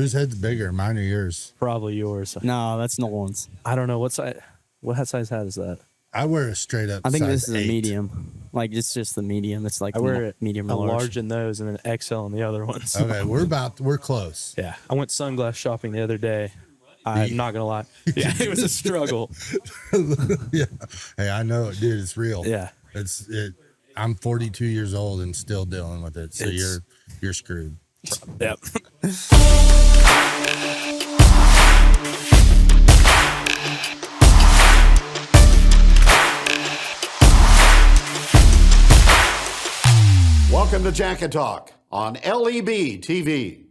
Whose head's bigger, mine or yours? Probably yours. No, that's Nolan's. I don't know what size. What size hat is that? I wear a straight up. I think size this is 8. a medium. Like it's just the medium. It's like I wear medium a or large in those and an XL in the other ones. Okay, we're close. Yeah, I went sunglass shopping the other day. I'm not gonna lie. Yeah, it was a struggle. Yeah. Hey, I know it, dude. It's real. Yeah. I'm 42 years old and still dealing with it. So you're screwed. Yep. Welcome to Jacket Talk on LEB TV.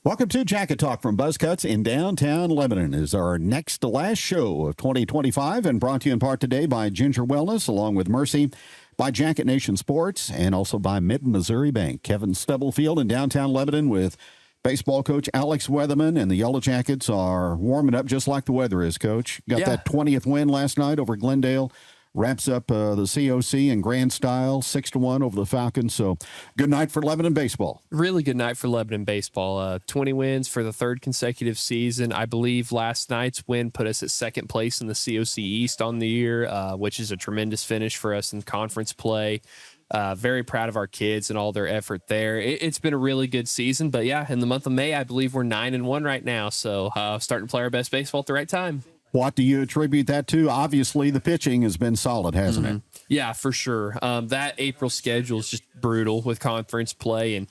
Welcome to Jacket Talk from Buzzcuts in downtown Lebanon. Is our next to last show of 2025 and brought to you in part today by Ginger Wellness along with Mercy, by Jacket Nation Sports, and also by Mid-Missouri Bank. Kevin Stubblefield in downtown Lebanon with baseball coach Alex Weatherman, and the Yellow Jackets are warming up just like the weather is, Coach. Got that 20th win last night over Glendale. Wraps up the COC in grand style, 6-1 over the Falcons. So good night for Lebanon baseball. Really good night for Lebanon baseball. 20 wins for the third consecutive season. I believe last night's win put us at second place in the COC East on the year, which is a tremendous finish for us in conference play. Very proud of our kids and all their effort there. It's been a really good season, but yeah, in the month of May, I believe we're 9-1 right now. So starting to play our best baseball at the right time. What do you attribute that to? Obviously, the pitching has been solid, hasn't it? Yeah, for sure. That April schedule is just brutal with conference play, and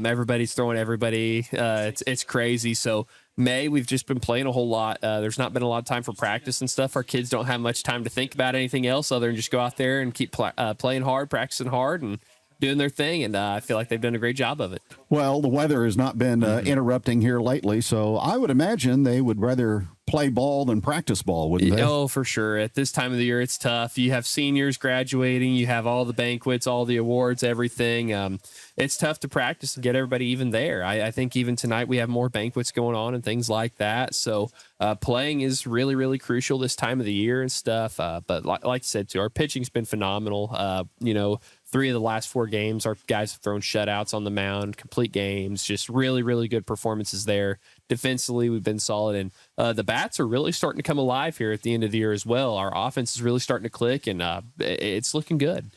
everybody's throwing everybody. It's crazy. So May, we've just been playing a whole lot. There's not been a lot of time for practice and stuff. Our kids don't have much time to think about anything else other than just go out there and keep playing hard, practicing hard, and doing their thing, and I feel like they've done a great job of it. Well, the weather has not been interrupting here lately, so I would imagine they would rather play ball than practice ball, wouldn't they? Oh, for sure. At this time of the year, it's tough. You have seniors graduating, you have all the banquets, all the awards, everything. It's tough to practice and get everybody even there. I think even tonight we have more banquets going on and things like that. So playing is really, really crucial this time of the year and stuff. But like I said, too, our pitching's been phenomenal. 3 of the last 4 games, our guys have thrown shutouts on the mound, complete games, just really, really good performances there. Defensively, we've been solid, and the bats are really starting to come alive here at the end of the year as well. Our offense is really starting to click, and it's looking good.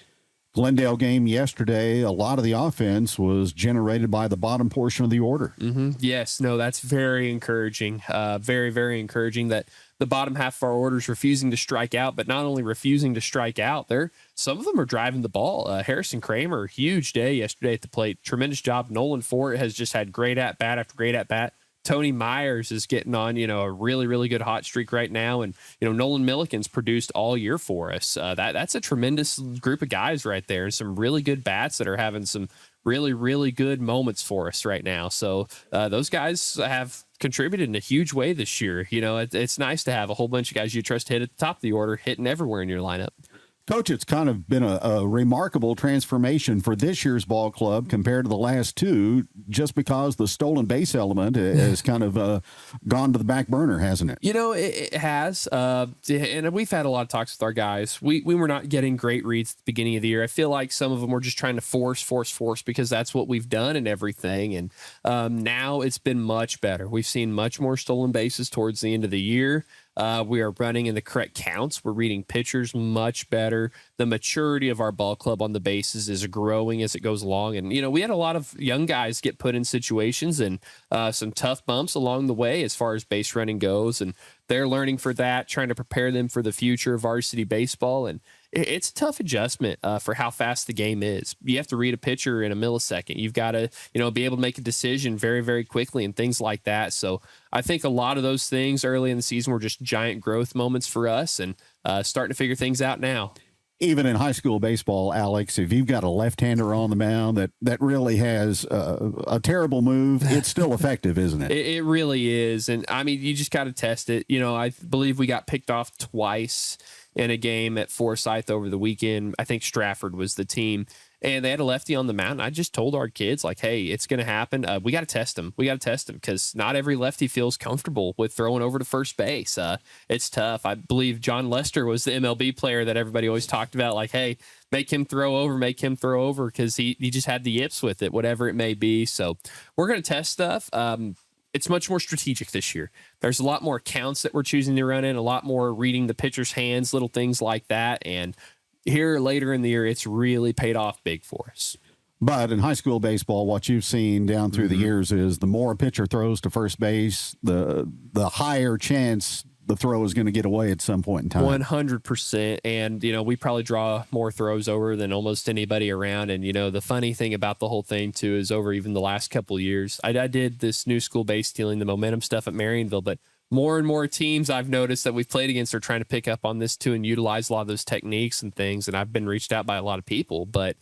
Glendale game yesterday, a lot of the offense was generated by the bottom portion of the order. Yes, no, that's very encouraging. Very, very encouraging that the bottom half of our order is refusing to strike out, but not only refusing to strike out, some of them are driving the ball. Harrison Kramer, huge day yesterday at the plate. Tremendous job. Nolan Fort has just had great at-bat after great at-bat. Tony Myers is getting on, a really, really good hot streak right now. And, Nolan Milliken's produced all year for us. That's a tremendous group of guys right there. Some really good bats that are having some really, really good moments for us right now. So those guys have contributed in a huge way this year. It's nice to have a whole bunch of guys you trust hit at the top of the order, hitting everywhere in your lineup. Coach, it's kind of been a remarkable transformation for this year's ball club compared to the last 2, just because the stolen base element has kind of gone to the back burner, hasn't it? It has. And we've had a lot of talks with our guys. We were not getting great reads at the beginning of the year. I feel like some of them were just trying to force because that's what we've done and everything. And now it's been much better. We've seen much more stolen bases towards the end of the year. We are running in the correct counts. We're reading pitchers much better. The maturity of our ball club on the bases is growing as it goes along. And, we had a lot of young guys get put in situations and some tough bumps along the way as far as base running goes. And they're learning for that, trying to prepare them for the future of varsity baseball. And it's a tough adjustment for how fast the game is. You have to read a pitcher in a millisecond. You've got to, be able to make a decision very, very quickly and things like that. So I think a lot of those things early in the season were just giant growth moments for us, and starting to figure things out now. Even in high school baseball, Alex, if you've got a left-hander on the mound that really has a terrible move, it's still effective, isn't it? It really is. And, you just got to test it. I believe we got picked off twice in a game at Forsyth over the weekend. I think Stratford was the team. and they had a lefty on the mound. I just told our kids, like, hey, it's going to happen. We got to test them. We got to test them because not every lefty feels comfortable with throwing over to first base. It's tough. I believe John Lester was the MLB player that everybody always talked about, like, hey, make him throw over because he just had the yips with it, whatever it may be. So we're going to test stuff. It's much more strategic this year. There's a lot more counts that we're choosing to run in, a lot more reading the pitcher's hands, little things like that. And here later in the year, it's really paid off big for us. But in high school baseball, what you've seen down through the years is the more a pitcher throws to first base, the higher chance the throw is going to get away at some point in time. 100%. And, we probably draw more throws over than almost anybody around. And, the funny thing about the whole thing, too, is over even the last couple of years, I did this new school base stealing the momentum stuff at Marionville, but more and more teams I've noticed that we've played against are trying to pick up on this, too, and utilize a lot of those techniques and things. And I've been reached out by a lot of people, but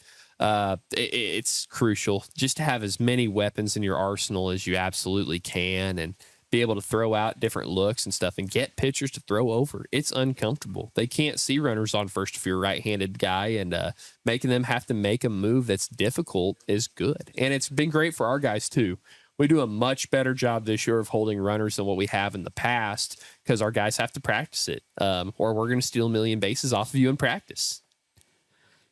it's crucial just to have as many weapons in your arsenal as you absolutely can and be able to throw out different looks and stuff and get pitchers to throw over. It's uncomfortable. They can't see runners on first if you're a right-handed guy, and making them have to make a move that's difficult is good. And it's been great for our guys too. We do a much better job this year of holding runners than what we have in the past because our guys have to practice it, or we're going to steal a million bases off of you in practice.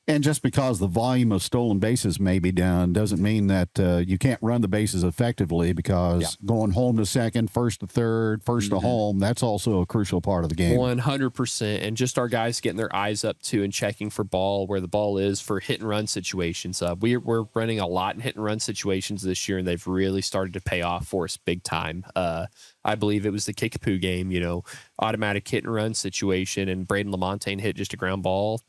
And just because the volume of stolen bases may be down doesn't mean that you can't run the bases effectively, because going home to second, first to third, first to home, that's also a crucial part of the game. 100%. And just our guys getting their eyes up to and checking for ball, where the ball is for hit and run situations. We're running a lot in hit and run situations this year, and they've really started to pay off for us big time. I believe it was the Kickapoo game, automatic hit and run situation, and Braden LaMontagne hit just a ground ball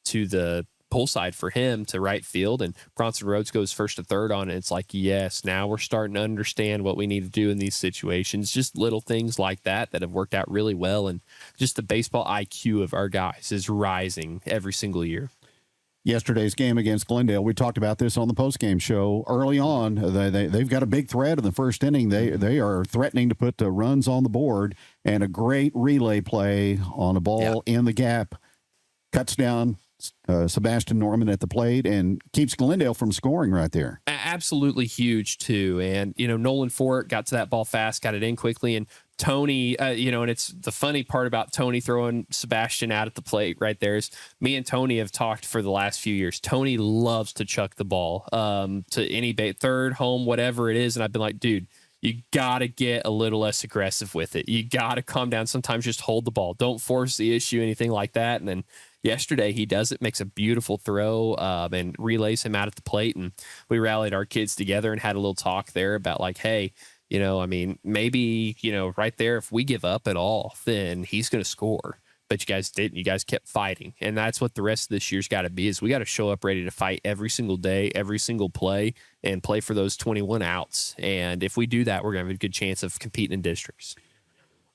to the pull side for him to right field, and Bronson Rhodes goes first to third on it. It's like, yes, now we're starting to understand what we need to do in these situations. Just little things like that have worked out really well, and just the baseball IQ of our guys is rising every single year. Yesterday's game against Glendale, we talked about this on the postgame show. Early on, they've got a big threat in the first inning. They are threatening to put runs on the board, and a great relay play on a ball in the gap cuts down Sebastian Norman at the plate and keeps Glendale from scoring right there. Absolutely huge too. And, Nolan Fort got to that ball fast, got it in quickly. And Tony, and it's the funny part about Tony throwing Sebastian out at the plate right there is me and Tony have talked for the last few years. Tony loves to chuck the ball to any bait, third, home, whatever it is. And I've been like, dude, you got to get a little less aggressive with it. You got to calm down. Sometimes just hold the ball. Don't force the issue, anything like that. And then yesterday he does it, makes a beautiful throw, and relays him out at the plate. And we rallied our kids together and had a little talk there about like, hey, maybe, right there, if we give up at all, then he's going to score. But you guys didn't. You guys kept fighting. And that's what the rest of this year's got to be, is we got to show up ready to fight every single day, every single play, and play for those 21 outs. And if we do that, we're going to have a good chance of competing in districts.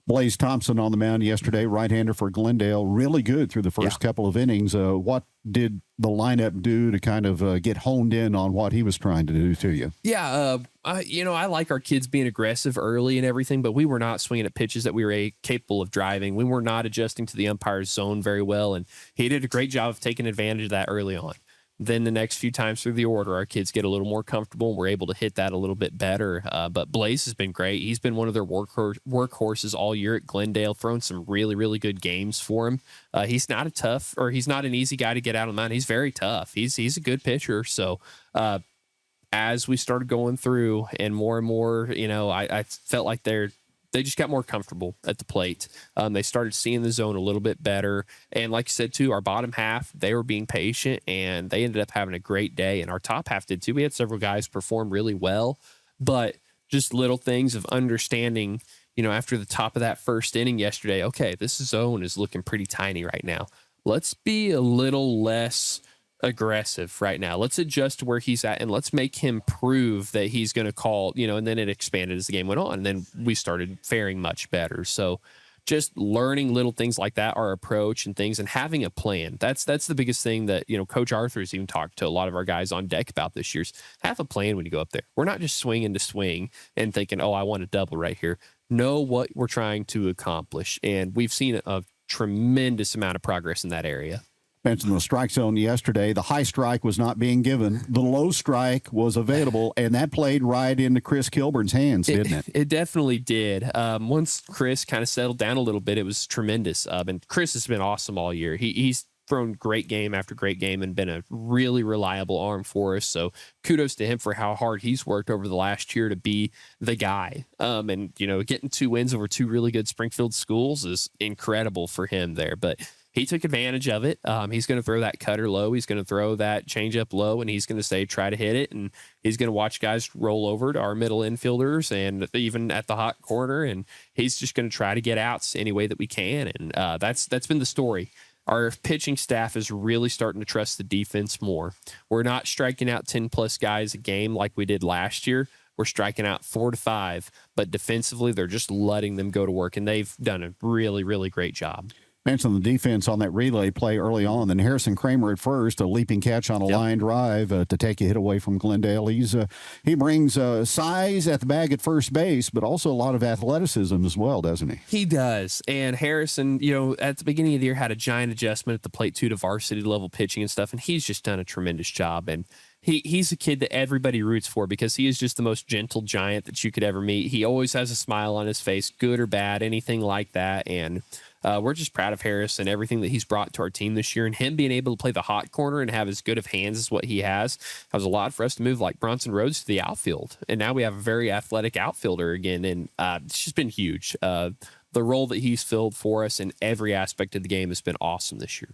Blaze Thompson on the mound yesterday, right-hander for Glendale, really good through the first couple of innings. What did the lineup do to kind of get honed in on what he was trying to do to you? Yeah, I like our kids being aggressive early and everything, but we were not swinging at pitches that we were capable of driving. We were not adjusting to the umpire's zone very well, and he did a great job of taking advantage of that early on. Then the next few times through the order, our kids get a little more comfortable, and we're able to hit that a little bit better. But Blaze has been great. He's been one of their workhorses all year at Glendale, throwing some really, really good games for him. He's not he's not an easy guy to get out of the mound. He's very tough. He's a good pitcher. So as we started going through and more, I felt like they just got more comfortable at the plate. They started seeing the zone a little bit better. And like you said, too, our bottom half, they were being patient, and they ended up having a great day. And our top half did, too. We had several guys perform really well. But just little things of understanding, after the top of that first inning yesterday, okay, this zone is looking pretty tiny right now. Let's be a little less aggressive right now. Let's adjust to where he's at, and let's make him prove that he's going to call, and then it expanded as the game went on, and then we started faring much better. So just learning little things like that, our approach and things, and having a plan. That's the biggest thing that, Coach Arthur has even talked to a lot of our guys on deck about this year's. Have a plan when you go up there. We're not just swinging to swing and thinking, oh, I want a double right here. Know what we're trying to accomplish. And we've seen a tremendous amount of progress in that area. Mentioned the strike zone yesterday. The high strike was not being given. The low strike was available, and that played right into Chris Kilburn's hands, didn't it? It definitely did. Once Chris kind of settled down a little bit, it was tremendous. And Chris has been awesome all year. He's thrown great game after great game and been a really reliable arm for us. So kudos to him for how hard he's worked over the last year to be the guy. And, getting 2 wins over 2 really good Springfield schools is incredible for him there. But he took advantage of it. He's going to throw that cutter low. He's going to throw that changeup low, and he's going to say, try to hit it. And he's going to watch guys roll over to our middle infielders and even at the hot corner. And he's just going to try to get outs any way that we can. And that's been the story. Our pitching staff is really starting to trust the defense more. We're not striking out 10-plus guys a game like we did last year. We're striking out 4 to 5, but defensively, they're just letting them go to work, and they've done a really, really great job. Mentioned the defense on that relay play early on. Then Harrison Kramer at first, a leaping catch on a line drive to take a hit away from Glendale. He brings size at the bag at first base, but also a lot of athleticism as well, doesn't he? He does. And Harrison, at the beginning of the year had a giant adjustment at the plate too to varsity level pitching and stuff, and he's just done a tremendous job. And he's a kid that everybody roots for because he is just the most gentle giant that you could ever meet. He always has a smile on his face, good or bad, anything like that. And we're just proud of Harris and everything that he's brought to our team this year, and him being able to play the hot corner and have as good of hands as what he has. That was a lot for us to move like Bronson Rhodes to the outfield. And now we have a very athletic outfielder again. And it's just been huge. The role that he's filled for us in every aspect of the game has been awesome this year.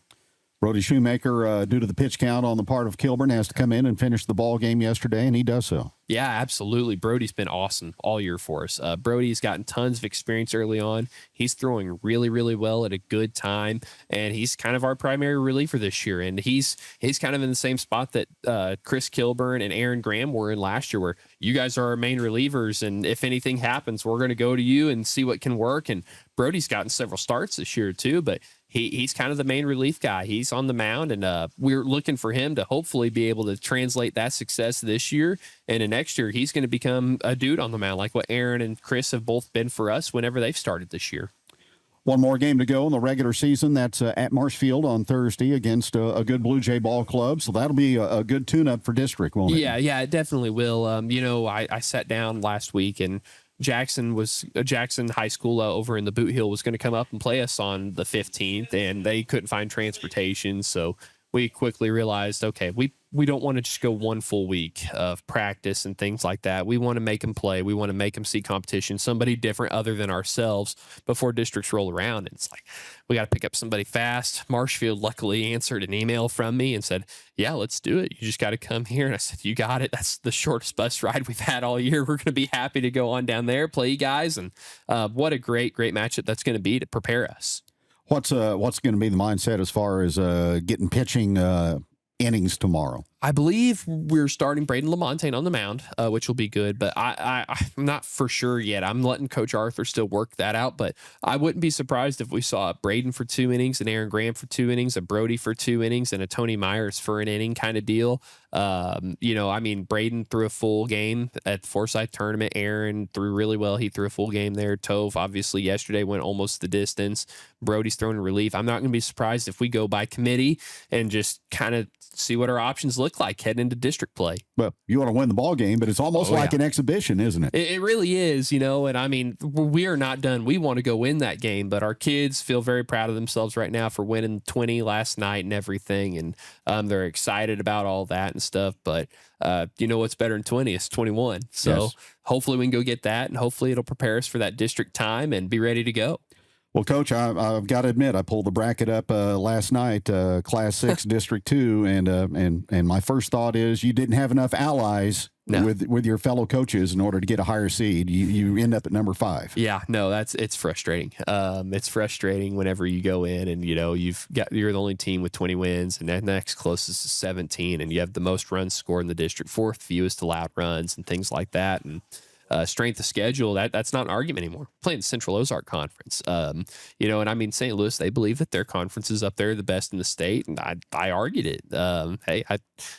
Brody Shoemaker, due to the pitch count on the part of Kilburn, has to come in and finish the ball game yesterday, and he does so. Yeah, absolutely. Brody's been awesome all year for us. Brody's gotten tons of experience early on. He's throwing really, really well at a good time, and he's kind of our primary reliever this year. And he's kind of in the same spot that Chris Kilburn and Aaron Graham were in last year, where you guys are our main relievers, and if anything happens, we're going to go to you and see what can work. And Brody's gotten several starts this year too, but he's kind of the main relief guy. He's on the mound, and we're looking for him to hopefully be able to translate that success this year. And next year, he's going to become a dude on the mound, like what Aaron and Chris have both been for us whenever they've started this year. One more game to go in the regular season. That's at Marshfield on Thursday against a good Blue Jay ball club. So that'll be a good tune-up for district, won't it? Yeah, it definitely will. I sat down last week, and Jackson High School over in the Boot Hill was going to come up and play us on the 15th, and they couldn't find transportation. So we quickly realized, okay, we don't want to just go one full week of practice and things like that. We want to make them play. We want to make them see competition, somebody different other than ourselves before districts roll around. And it's like, we got to pick up somebody fast. Marshfield luckily answered an email from me and said, yeah, let's do it. You just got to come here. And I said, you got it. That's the shortest bus ride we've had all year. We're going to be happy to go on down there, play you guys. And what a great matchup that's going to be to prepare us. What's going to be the mindset as far as getting pitching innings tomorrow? I believe we're starting Braden Lamontagne on the mound, which will be good, but I'm not for sure yet. I'm letting Coach Arthur still work that out, but I wouldn't be surprised if we saw Braden for 2 innings, and Aaron Graham for 2 innings, a Brody for 2 innings, and a Tony Myers for an inning kind of deal. Braden threw a full game at the Forsyth tournament. Aaron threw really well. He threw a full game there. Tove, obviously, yesterday went almost the distance. Brody's throwing relief. I'm not going to be surprised if we go by committee and just kind of see what our options look like heading into district play. Well, you want to win the ball game, but it's almost like an exhibition, isn't it? It really is, and we are not done. We want to go win that game, but our kids feel very proud of themselves right now for winning 20 last night and everything, and they're excited about all that and stuff, but what's better than 20? It's 21. So Hopefully we can go get that, and hopefully it'll prepare us for that district time and be ready to go. Well, Coach, I've got to admit, I pulled the bracket up last night, Class 6, District 2, and my first thought is you didn't have enough allies with your fellow coaches in order to get a higher seed. You end up at number 5. Yeah, no, it's frustrating. It's frustrating whenever you go in and you're the only team with 20 wins, and the next closest is 17, and you have the most runs scored in the district, 4th fewest allowed runs, and things like that, and strength of schedule, that's not an argument anymore. Playing the Central Ozark Conference, St. Louis, they believe that their conference is up there, the best in the state, and I argued it.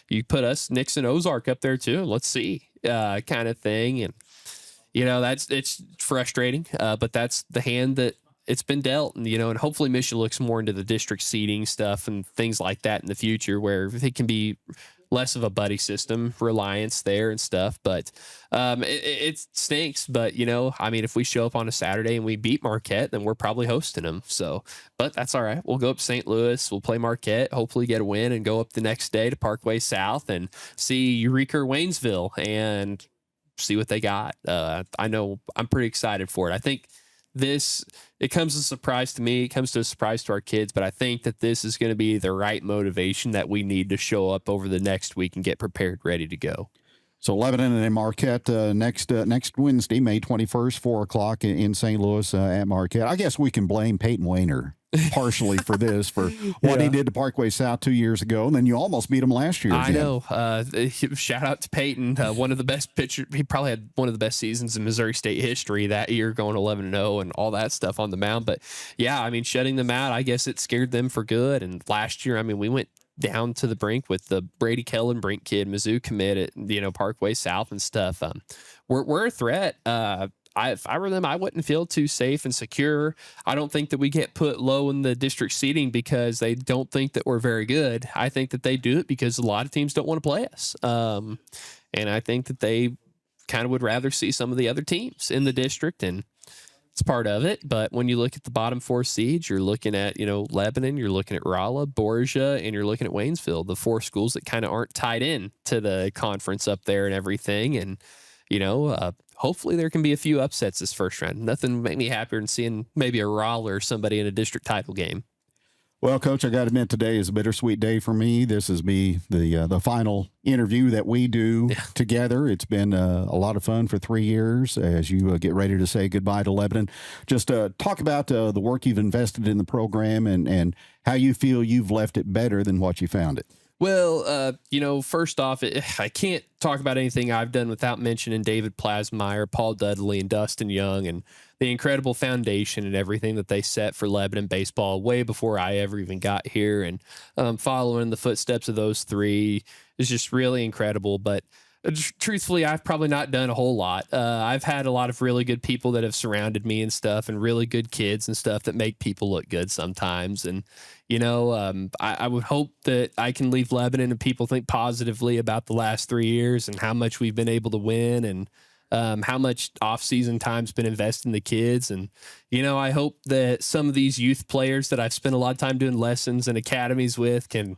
You put us, Nixon, Ozark up there too. Let's see, kind of thing, and it's frustrating, but that's the hand that it's been dealt, and and hopefully Michigan looks more into the district seeding stuff and things like that in the future, where it can be less of a buddy system reliance there and stuff. But it stinks. But I mean, if we show up on a Saturday and we beat Marquette, then we're probably hosting them. So, but that's all right. We'll go up to St. Louis. We'll play Marquette. Hopefully, get a win and go up the next day to Parkway South and see Eureka or Waynesville and see what they got. I know I'm pretty excited for it. I think it comes as a surprise to me. It comes to a surprise to our kids, but I think that this is going to be the right motivation that we need to show up over the next week and get prepared, ready to go. So Lebanon and Marquette next Wednesday, May 21st, 4:00 in St. Louis at Marquette. I guess we can blame Peyton Wayner partially for this, for what he did to Parkway South 2 years ago, and then you almost beat him last year. I know. Shout out to Peyton, one of the best pitchers. He probably had one of the best seasons in Missouri State history that year, going 11-0 and all that stuff on the mound. But yeah, I mean, shutting them out, I guess it scared them for good. And last year, I mean, we went down to the brink with the Brady Kellenbrink kid, Mizzou commit at Parkway South and stuff. We're a threat. If I were them, I wouldn't feel too safe and secure. I don't think that we get put low in the district seating because they don't think that we're very good. I think that they do it because a lot of teams don't want to play us. And I think that they kind of would rather see some of the other teams in the district, and it's part of it. But when you look at the bottom four seeds, you're looking at, Lebanon, you're looking at Rolla, Borgia, and you're looking at Waynesville, the four schools that kind of aren't tied in to the conference up there and everything. And, hopefully there can be a few upsets this first round. Nothing would make me happier than seeing maybe a Rolla or somebody in a district title game. Well, Coach, I got to admit, today is a bittersweet day for me. This is the final interview that we do together. It's been a lot of fun for 3 years as you get ready to say goodbye to Lebanon. Just talk about the work you've invested in the program and how you feel you've left it better than what you found it. Well, first off, I can't talk about anything I've done without mentioning David Plasmeyer, Paul Dudley, and Dustin Young, and the incredible foundation and everything that they set for Lebanon baseball way before I ever even got here. And following the footsteps of those three is just really incredible. But truthfully, I've probably not done a whole lot. I've had a lot of really good people that have surrounded me and stuff, and really good kids and stuff that make people look good sometimes. And, I would hope that I can leave Lebanon and people think positively about the last 3 years and how much we've been able to win, and how much off-season time's been invested in the kids. And, I hope that some of these youth players that I've spent a lot of time doing lessons and academies with can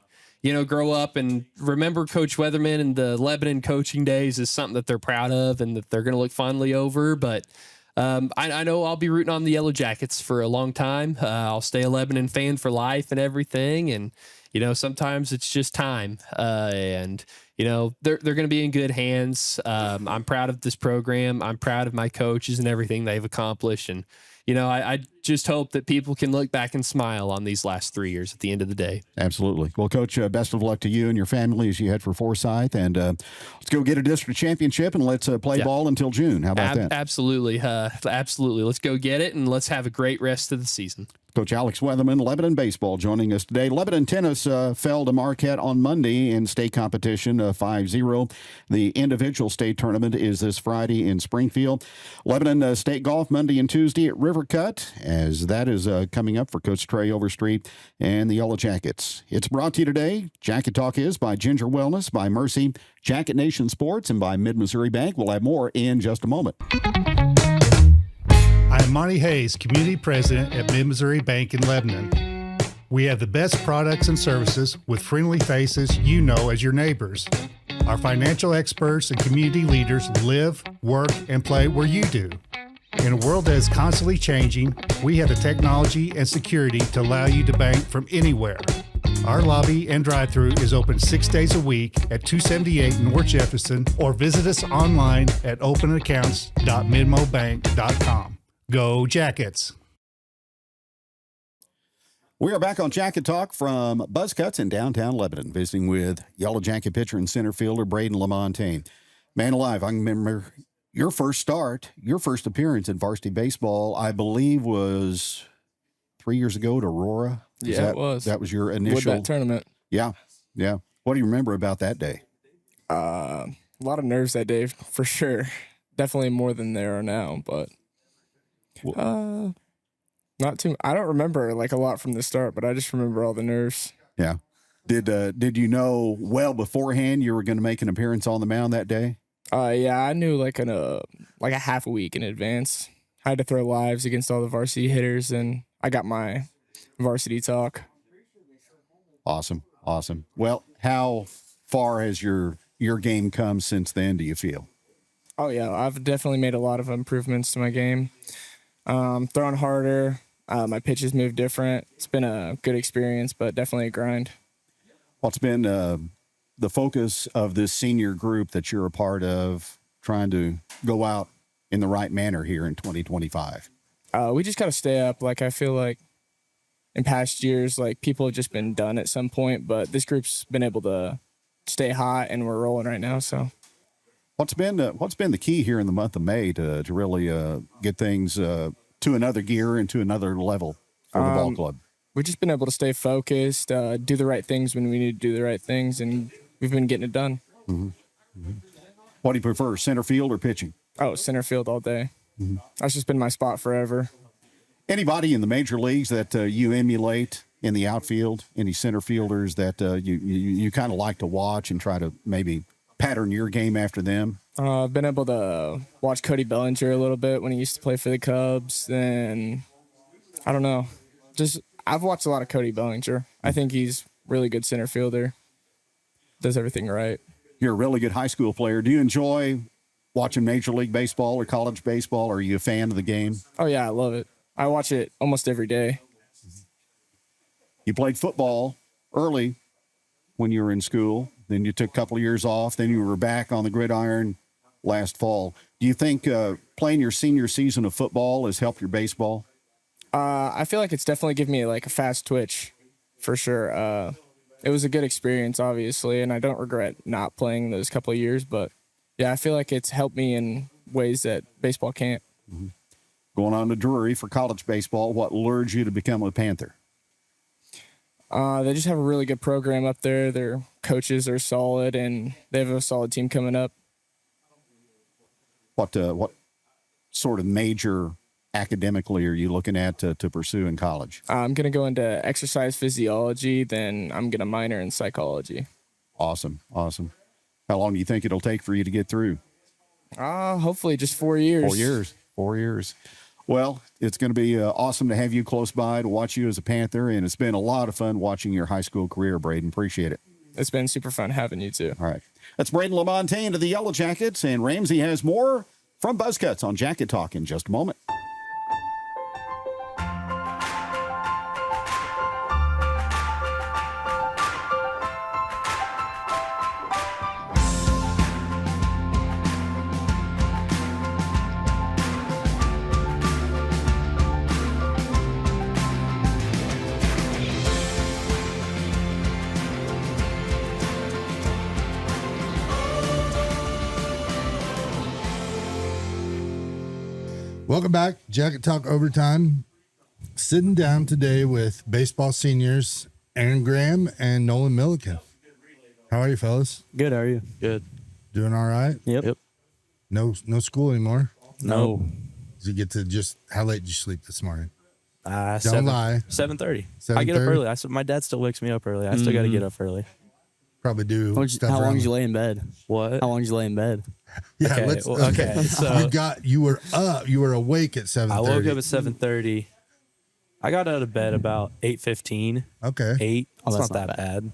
grow up and remember Coach Weatherman and the Lebanon coaching days is something that they're proud of and that they're going to look fondly over. But I know I'll be rooting on the Yellow Jackets for a long time. I'll stay a Lebanon fan for life and everything. And, sometimes it's just time. And they're going to be in good hands. I'm proud of this program. I'm proud of my coaches and everything they've accomplished. And, I just hope that people can look back and smile on these last 3 years at the end of the day. Absolutely. Well, Coach, best of luck to you and your family as you head for Forsyth. And let's go get a district championship and let's play ball until June. How about that? Absolutely. Absolutely. Let's go get it, and let's have a great rest of the season. Coach Alex Weatherman, Lebanon baseball, joining us today. Lebanon tennis fell to Marquette on Monday in state competition 5-0. The individual state tournament is this Friday in Springfield. Lebanon state golf Monday and Tuesday at River Cut, as that is coming up for Coach Trey Overstreet and the Yellow Jackets. It's brought to you today. Jacket Talk is by Ginger Wellness, by Mercy, Jacket Nation Sports, and by Mid-Missouri Bank. We'll have more in just a moment. I'm Monty Hayes, Community President at Mid-Missouri Bank in Lebanon. We have the best products and services with friendly faces you know as your neighbors. Our financial experts and community leaders live, work, and play where you do. In a world that is constantly changing, we have the technology and security to allow you to bank from anywhere. Our lobby and drive-thru is open 6 days a week at 278 North Jefferson, or visit us online at openaccounts.midmobank.com. Go Jackets! We are back on Jacket Talk from Buzzcuts in downtown Lebanon, visiting with Yellow Jacket pitcher and center fielder Braden LaMontagne. Man alive, I remember your first start, your first appearance in varsity baseball, I believe was 3 years ago at Aurora. It was. That was your initial Woodbat tournament. Yeah. What do you remember about that day? A lot of nerves that day, for sure. Definitely more than there are now, but Not too. I don't remember like a lot from the start, but I just remember all the nerves. Yeah. Did you know well beforehand you were going to make an appearance on the mound that day? Yeah, I knew like a half a week in advance. I had to throw lives against all the varsity hitters, and I got my varsity talk. Awesome. Well, how far has your game come since then, do you feel? Oh yeah, I've definitely made a lot of improvements to my game. Throwing harder, my pitches move different. It's been a good experience, but definitely a grind. What's been the focus of this senior group that you're a part of, trying to go out in the right manner here in 2025? We just got to stay up. Like, I feel like in past years, like, people have just been done at some point, but this group's been able to stay hot, and we're rolling right now. So What's been the key here in the month of May to really get things to another gear and to another level for the ball club? we've just been able to stay focused, do the right things when we need to do the right things, and we've been getting it done. What do you prefer, center field or pitching? Oh, center field all day. That's just been my spot forever. Anybody in the major leagues that you emulate in the outfield? Any center fielders that you kind of like to watch and try to maybe pattern your game after them? I've been able to watch Cody Bellinger a little bit when he used to play for the Cubs. Then, I don't know. Just I've watched a lot of Cody Bellinger. I think he's really good center fielder. Does everything right. You're a really good high school player. Do you enjoy watching Major League Baseball or college baseball? Are you a fan of the game? Oh, yeah, I love it. I watch it almost every day. You played football early when you were in school. Then you took a couple of years off. Then you were back on the gridiron last fall. Do you think playing your senior season of football has helped your baseball? I feel like it's definitely given me like a fast twitch for sure. It was a good experience, obviously, and I don't regret not playing those couple of years. But, yeah, I feel like it's helped me in ways that baseball can't. Going on to Drury for college baseball, what lured you to become a Panther? They just have a really good program up there. Their coaches are solid, and they have a solid team coming up. What sort of major academically are you looking at to pursue in college? I'm going to go into exercise physiology, then I'm going to minor in psychology. Awesome. How long do you think it'll take for you to get through? Hopefully just 4 years. 4 years. Well, it's going to be awesome to have you close by to watch you as a Panther, and it's been a lot of fun watching your high school career, Braden. Appreciate it. It's been super fun having you too. All right. That's Braden LaMontagne of the Yellow Jackets, and Ramsey has more from Buzzcuts on Jacket Talk in just a moment. Welcome back, Jacket Talk Overtime. Sitting down today with baseball seniors Aaron Graham and Nolan Milliken. How are you, fellas? Good, how are you? Good. Doing all right? Yep. No school anymore. No. Did you get to how late did you sleep this morning? Don't lie. 7:30. I get up 7:30? early. My dad still wakes me up early. I still got to get up early. Probably do stuff How long around- did you lay in bed? What? How long did you lay in bed? Yeah, Okay, let's, well, okay, so- you were up, you were awake at 7:30. I woke up at 7:30. I got out of bed about 8:15. Okay. 8. Oh, It's that's not not that bad.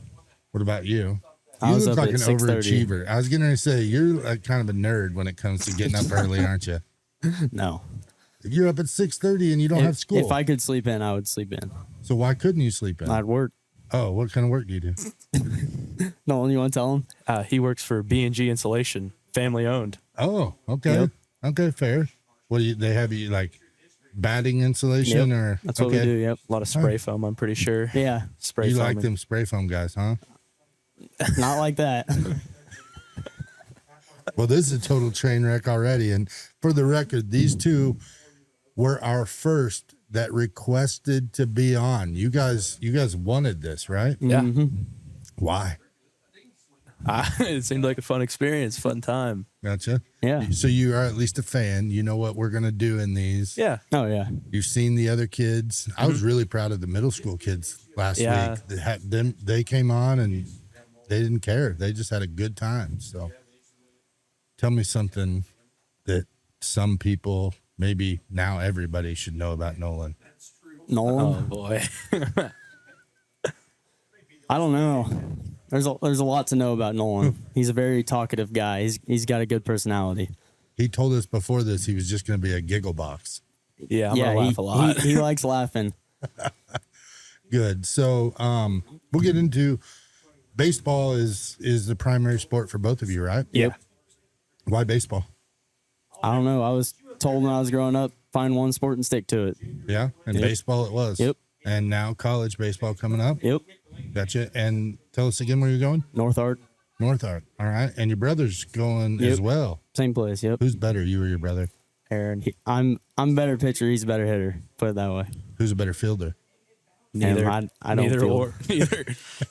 What about you? I You was look up like at an 6:30. overachiever. I was going to say, you're like kind of a nerd when it comes to getting up early, aren't you? No. If you're up at 6:30 and you don't have school, If I could sleep in, I would sleep in. so why couldn't you sleep in? I'd work. Oh, what kind of work do you do? Nolan, you want to tell him? He works for B&G Insulation, family owned. Oh, okay. Yep. Okay, fair. What do they have you like batting insulation Yep. or That's what we do, yep. A lot of spray foam, I'm pretty sure. Yeah. Spray You foaming. like them spray foam guys, huh? Not like that. Well, this is a total train wreck already. And for the record, these two were our first that requested to be on. You guys wanted this, right? Yeah. Mm-hmm. Why? It seemed like a fun experience, fun time. Gotcha. Yeah. So you are at least a fan. You know what we're gonna do in these. Yeah. Oh yeah. You've seen the other kids. I was really proud of the middle school kids last Yeah. week. They came on and they didn't care. They just had a good time. So tell me something that some people, maybe now everybody should know about Nolan. Nolan. Oh boy. I don't know. There's a lot to know about Nolan. He's a very talkative guy. He's got a good personality. He told us before this he was just going to be a giggle box. Yeah, I'm gonna laugh a lot. He likes laughing. Good. So we'll get into baseball is the primary sport for both of you, right? Yep. Why baseball? I don't know. I was told when I was growing up, find one sport and stick to it. Yeah, and Yep. baseball it was. Yep. And now college baseball coming up. Yep. Gotcha. And tell us again where you're going. North Art, North Art. All right. And your brother's going Yep. as well. same place. Yep. Who's better, you or your brother? Aaron. I'm a better pitcher. He's a better hitter. Put it that way. Who's a better fielder? Neither. I don't neither feel- or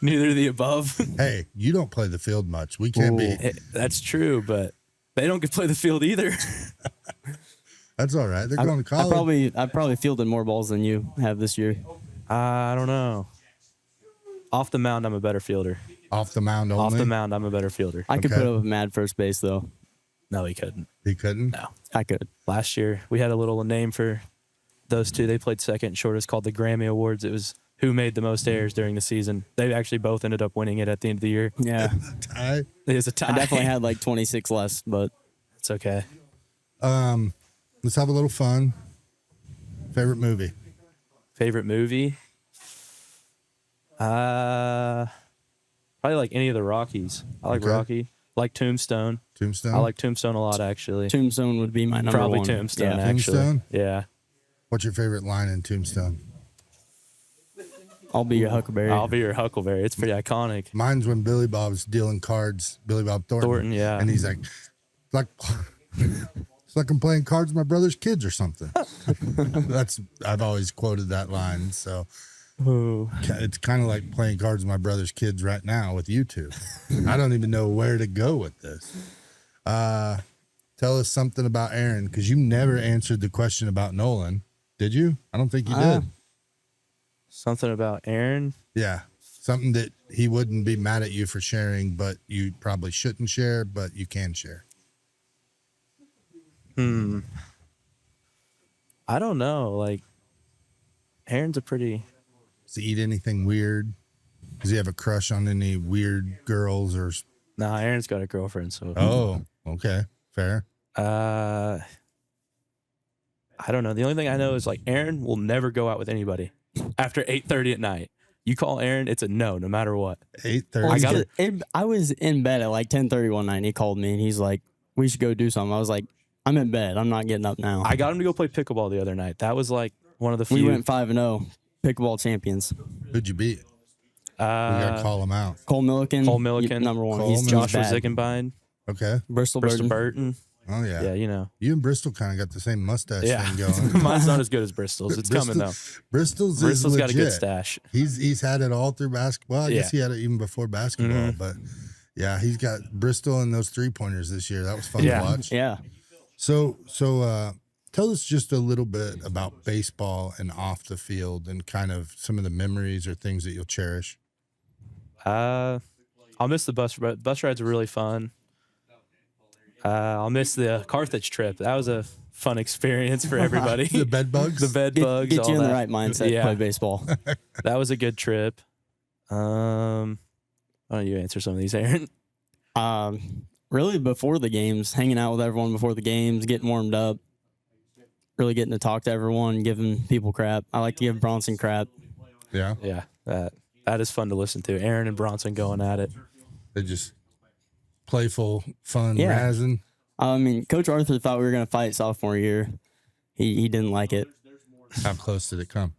neither of the above. Hey, you don't play the field much. We can't be. Ooh. That's true, but they don't get to play the field either. That's all right. They're going to college. I probably fielded more balls than you have this year. I don't know. Off the mound, I'm a better fielder. Off the mound only. Off the mound, I'm a better fielder. I could Okay. put up a mad first base though. No, he couldn't. He couldn't. No. I could. Last year, we had a little name for those two. They played second and shortest, called the Grammy Awards. It was who made the most errors during the season. They actually both ended up winning it at the end of the year. Yeah. I, It was a tie. I definitely had like 26 less, but It's okay. let's have a little fun. Favorite movie? Favorite movie? Probably like any of the Rockies. I like Okay. Rocky. Like Tombstone. Tombstone. I like Tombstone a lot, actually. Tombstone would be my number Probably one. Tombstone, Yeah. actually. Tombstone? Yeah. What's your favorite line in Tombstone? I'll be your Huckleberry. I'll be your Huckleberry. It's pretty iconic. Mine's when Billy Bob's dealing cards. Billy Bob Thornton. Thornton, yeah. And he's like, it's like I'm playing cards with my brother's kids or something. I've always quoted that line. So it's kind of like playing cards with my brother's kids right now with you two. I don't even know where to go with this. Tell us something about Aaron, because you never answered the question about Nolan. Did you? I don't think you did. Something about Aaron. Yeah. Something that he wouldn't be mad at you for sharing, but you probably shouldn't share, but you can share. I don't know. Like, Aaron's a pretty. Does he eat anything weird? Does he have a crush on any weird girls or? Nah, Aaron's got a girlfriend, so. Oh, okay. Fair. I don't know. The only thing I know is like Aaron will never go out with anybody after 8:30 at night. You call Aaron, it's a no matter what. 8:30. I got I was in bed at like 10:30 one night and he called me and he's like, we should go do something. I was like, I'm in bed. I'm not getting up now. I got him to go play pickleball the other night. That was like one of the few. We went 5-0, pickleball champions. Who'd you beat? We gotta call him out. Cole Milliken. Cole Milliken. Number one. Cole He's Joshua bad. Zickenbein, Okay. Bristol Bristol Burton. Burton. Oh yeah. Yeah, you know. You and Bristol kind of got the same mustache Yeah. thing going. Mine's not as good as Bristol's. It's coming though. Bristol's Bristol's is got a good legit. stash. He's had it all through basketball. I guess he Yeah. had it even before basketball. But yeah, he's got Bristol and those 3-pointers this year. That was fun Yeah. to watch. Yeah. So tell us just a little bit about baseball and off the field and kind of some of the memories or things that you'll cherish. I'll miss the bus. Bus rides are really fun. I'll miss the Carthage trip. That was a fun experience for everybody. The bed bugs. the bed bugs. Get all you in that. the right mindset to Yeah. play baseball. That was a good trip. Why don't you answer some of these, Aaron? Really before the games, hanging out with everyone before the games, getting warmed up, really getting to talk to everyone, giving people crap. I like to give Bronson crap. Yeah. Yeah, that is fun to listen to. Aaron and Bronson going at it. They just playful, fun, Yeah. razzing. I mean, Coach Arthur thought we were going to fight sophomore year. He didn't like it. How close did it come?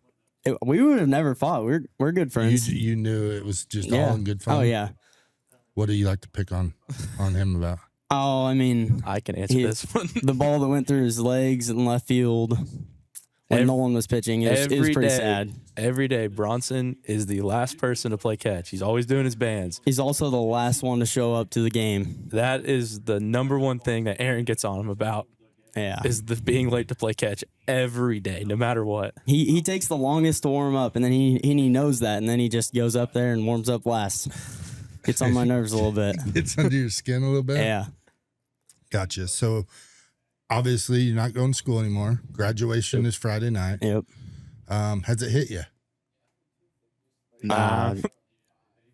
We would have never fought. We're good friends. You knew it was just yeah. all in good fun. Oh yeah. What do you like to pick on him about? Oh, I mean, I can answer this one. the ball that went through his legs in left field when Nolan was pitching. It was pretty sad. Every day, Bronson is the last person to play catch. He's always doing his bands. He's also the last one to show up to the game. That is the number one thing that Aaron gets on him about. Yeah. Is the being late to play catch every day, no matter what. He takes the longest to warm up, and then he knows that, and then he just goes up there and warms up last. Gets on my nerves a little bit. It's under your skin a little bit. Yeah. Gotcha. So obviously you're not going to school anymore. Graduation is Friday night. Yep. Has it hit you? Nah, Not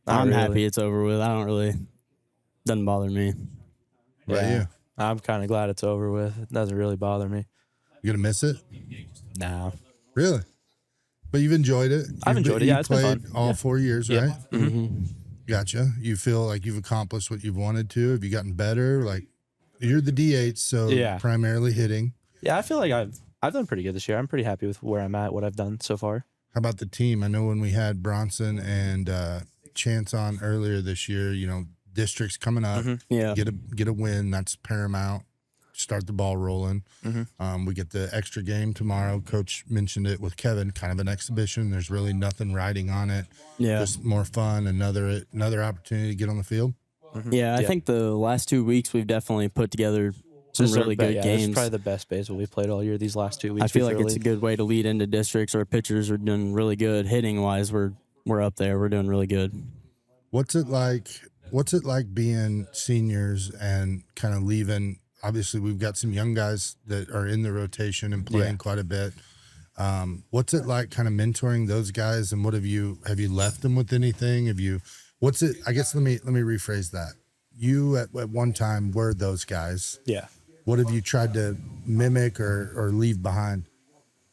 I'm really. happy it's over with. Doesn't bother me. What about you? I'm kind of glad it's over with. It doesn't really bother me. You gonna miss it? No. Really? But you've enjoyed it. I've enjoyed it. Yeah, it's been played fun. all Yeah. 4 years, Yeah. right? Mm-hmm. Gotcha. You feel like you've accomplished what you've wanted to? Have you gotten better? Like you're the DH, so Yeah. primarily hitting. Yeah, I feel like I've done pretty good this year. I'm pretty happy with where I'm at, what I've done so far. How about the team? I know when we had Bronson and Chance on earlier this year, district's coming up. Yeah. Get a win. That's paramount. Start the ball rolling. We get the extra game tomorrow. Coach mentioned it with Kevin, kind of an exhibition. There's really nothing riding on it. Yeah. Just more fun. Another opportunity to get on the field. Yeah, I think the last 2 weeks we've definitely put together some really good This is games. probably the best baseball we played all year these last 2 weeks. I feel like before it's a league. good way to lead into districts. Our pitchers are doing really good. Hitting wise, we're up there. We're doing really good. What's it like being seniors and kind of leaving? Obviously, we've got some young guys that are in the rotation and playing quite a bit. What's it like kind of mentoring those guys, and have you left them with anything? I guess let me rephrase that. You at one time were those guys. Yeah. What have you tried to mimic or leave behind?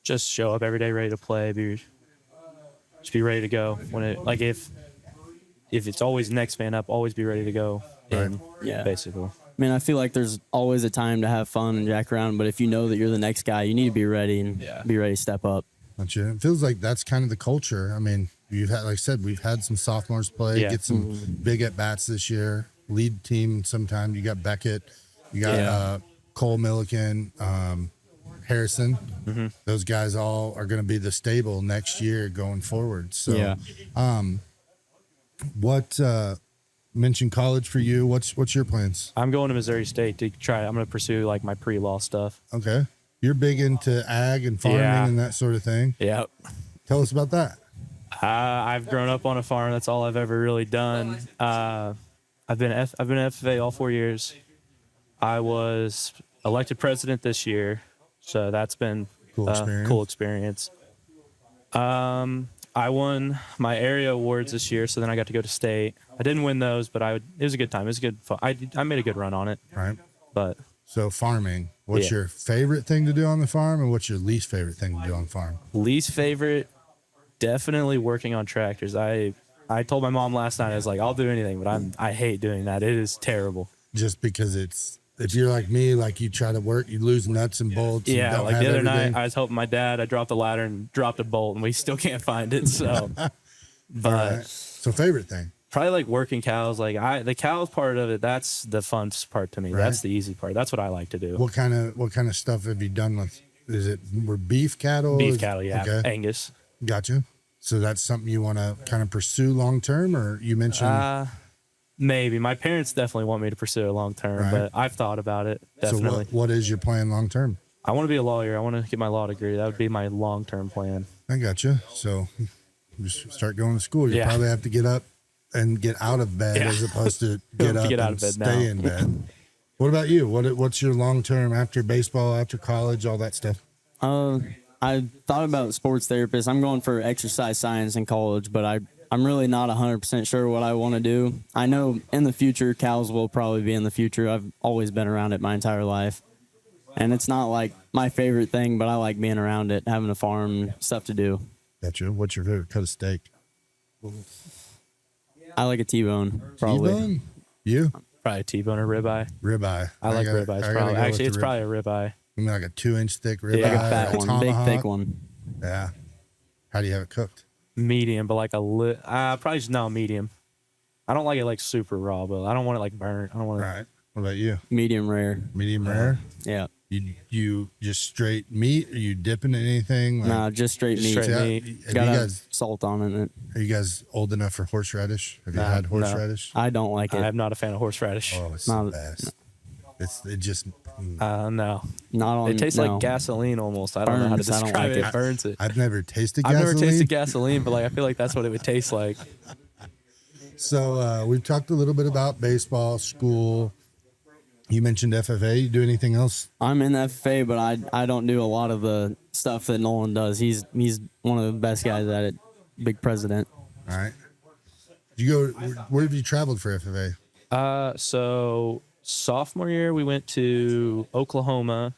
Just show up every day ready to play. Just be ready to go. If it's always next man up, always be ready to go. And Yeah. basically. I mean, I feel like there's always a time to have fun and jack around, but if you know that you're the next guy, you need to be ready and be ready to step up. Don't you? It feels like that's kind of the culture. I mean, like I said, we've had some sophomores play, Yeah. get some big at bats this year. Lead team sometime. You got Beckett, you got Cole Milliken, Harrison. Those guys all are going to be the stable next year going forward. So, what mention college for you? What's your plans? I'm going to Missouri State to try. I'm going to pursue like my pre-law stuff. Okay, you're big into ag and farming and that sort of thing. Yeah. Tell us about that. I've grown up on a farm. That's all I've ever really done. I've been FFA all 4 years. I was elected president this year, so that's been cool experience. I won my area awards this year, so then I got to go to state. I didn't win those, but it was a good time. It was good fun. I made a good run on it. Right. But So farming, what's your favorite thing to do on the farm, and what's your least favorite thing to do on the farm? least favorite, definitely working on tractors. I told my mom last night, I was like, I'll do anything, but I hate doing that. It is terrible. Just because if you're like me, like you try to work, you lose nuts and bolts. and Yeah, don't like have the other everything. night, I was helping my dad. I dropped a ladder and dropped a bolt, and we still can't find it. So, but All right. So favorite thing. probably like working cows. Like the cows part of it, that's the fun part to me. Right. That's the easy part. That's what I like to do. What kind of stuff have you done with? Were beef cattle? Beef cattle, yeah, Okay, Angus. gotcha. So that's something you want to kind of pursue long term, or you mentioned. Maybe my parents definitely want me to pursue it long term, Right. but I've thought about it so definitely. what is your plan long term? I want to be a lawyer. I want to get my law degree. That would be my long term plan. I gotcha. So just start going to school. You Yeah. probably have to get up and get out of bed as opposed to get up Get out and of bed stay now. in bed. What about you? What's your long term after baseball, after college, all that stuff? I thought about sports therapist. I'm going for exercise science in college, but I'm really not 100% sure what I want to do. I know in the future, cows will probably be in the future. I've always been around it my entire life. And it's not like my favorite thing, but I like being around it, having a farm, stuff to do. Gotcha. What's your favorite cut of steak? I like a T-bone, probably. T-bone? You? Probably a T-bone or ribeye. Ribeye. I like gotta- ribeyes. I gotta Probably. go with Actually, the it's probably a ribeye. You mean like a 2-inch thick ribeye? Yeah, Like a or fat one, big, tomahawk? thick one. Yeah. How do you have it cooked? Medium, but like probably just no medium. I don't like it like super raw, but I don't want it like burnt. I don't want it. Right. What about you? Medium rare. Medium rare? Yeah. You just straight meat? Are you dipping in anything? Like, Nah, just straight meat. Straight Yeah, meat. have you Got guys salt on it. are you guys old enough for horseradish? Have you Nah, had no. horseradish? I don't like it. I'm not a fan of horseradish. Oh, it's Not- the best. It just No. Not on. It tastes no. like gasoline almost. I don't know how to Burns. I don't describe like it. it. It burns it. I've never tasted I've gasoline. never tasted gasoline, but like I feel like that's what it would taste like. So we've talked a little bit about baseball, school. You mentioned FFA. You do anything else? I'm in the FFA, but I don't do a lot of the stuff that Nolan does. He's one of the best guys at it. Big president. All right. Did you go? Where have you traveled for FFA? So sophomore year we went to Oklahoma.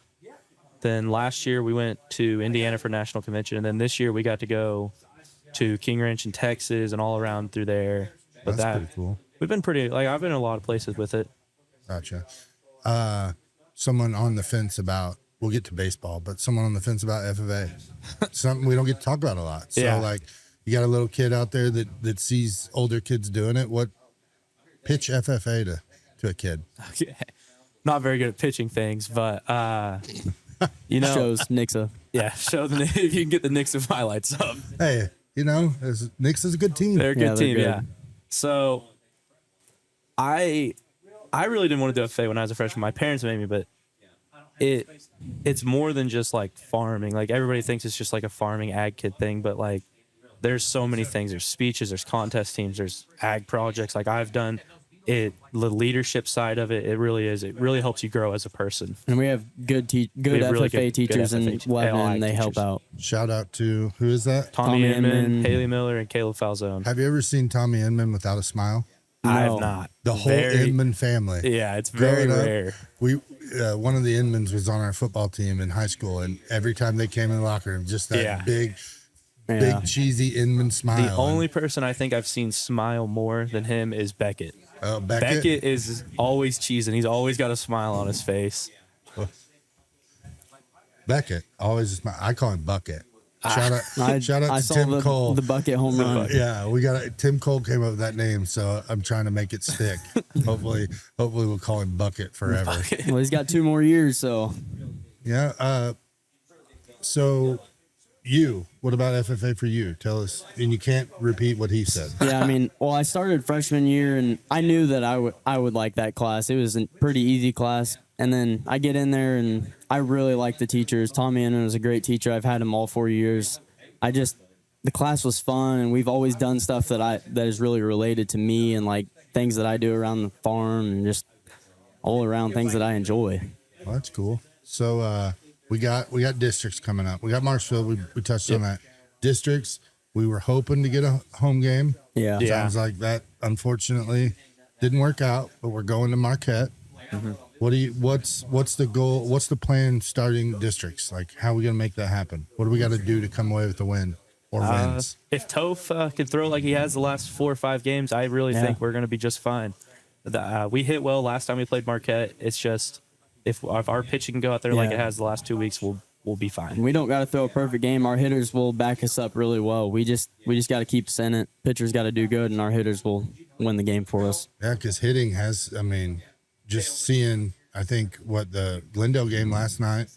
Then last year we went to Indiana for national convention, and then this year we got to go to King Ranch in Texas and all around through there. But That's pretty cool. We've been pretty like I've been in a lot of places with it. Gotcha. Someone on the fence about. We'll get to baseball, but someone on the fence about FFA. Something we don't get to talk about a lot. So Yeah. like, you got a little kid out there that sees older kids doing it. What pitch FFA to a kid? Not very good at pitching things, but you know, Shows Nixa. yeah, show the if you can get the Knicks of highlights up. Hey, Knicks is a good team. They're a good Yeah, they're team, good. yeah. So I really didn't want to do FFA when I was a freshman. My parents made me, but it's more than just like farming. Like everybody thinks it's just like a farming ag kid thing, but like there's so many things. There's speeches, there's contest teams, there's ag projects. Like I've done it, the leadership side of it. It really is. It really helps you grow as a person. And we have good We have really FFA good teachers FFA in Lebanon. ag They help teachers. out. Shout out to who is that? Tommy Tommy Inman, Inman. Haley Miller, and Caleb Falzone. Have you ever seen Tommy Inman without a smile? I have No. not. The whole Very- Inman family. Yeah, it's very Growing up, rare. We one of the Inmans was on our football team in high school, and every time they came in the locker room, just that Yeah. big Yeah. cheesy Inman smile. The only person I think I've seen smile more than him is Beckett. Beckett. Beckett is always cheesing. He's always got a smile on his face. Beckett always a smile. I call him Bucket. Shout out I to saw Tim the, Cole. the bucket home run. Yeah, Tim Cole came up with that name, so I'm trying to make it stick. hopefully we'll call him Bucket forever. Well, he's got 2 more years, so Yeah. So what about FFA for you? Tell us, and you can't repeat what he said. yeah. I mean, well, I started freshman year, and I knew that I would like that class. It was a pretty easy class, and then I get in there, and I really like the teachers. Tommy Inman was a great teacher. I've had him all 4 years. The class was fun, and we've always done stuff that is really related to me and like things that I do around the farm and just all around things that I enjoy. Well, that's cool. So we got districts coming up. We got Marshfield. We touched on that. Districts. We were hoping to get a home game. Yeah. Yeah. Sounds like that unfortunately didn't work out, but we're going to Marquette. Mm-hmm. What's the goal? What's the plan starting districts? Like, how are we gonna make that happen? What do we got to do to come away with the win or wins? If Toph can throw like he has the last 4 or 5 games, I really Yeah. think we're going to be just fine. We hit well last time we played Marquette. It's just if our pitching can go out there like Yeah. it has the last 2 weeks, we'll be fine. We don't got to throw a perfect game. Our hitters will back us up really well. We just got to keep us in it. Pitchers got to do good, and our hitters will win the game for us. Yeah, because hitting has. I mean, just seeing. I think what the Glendale game last night.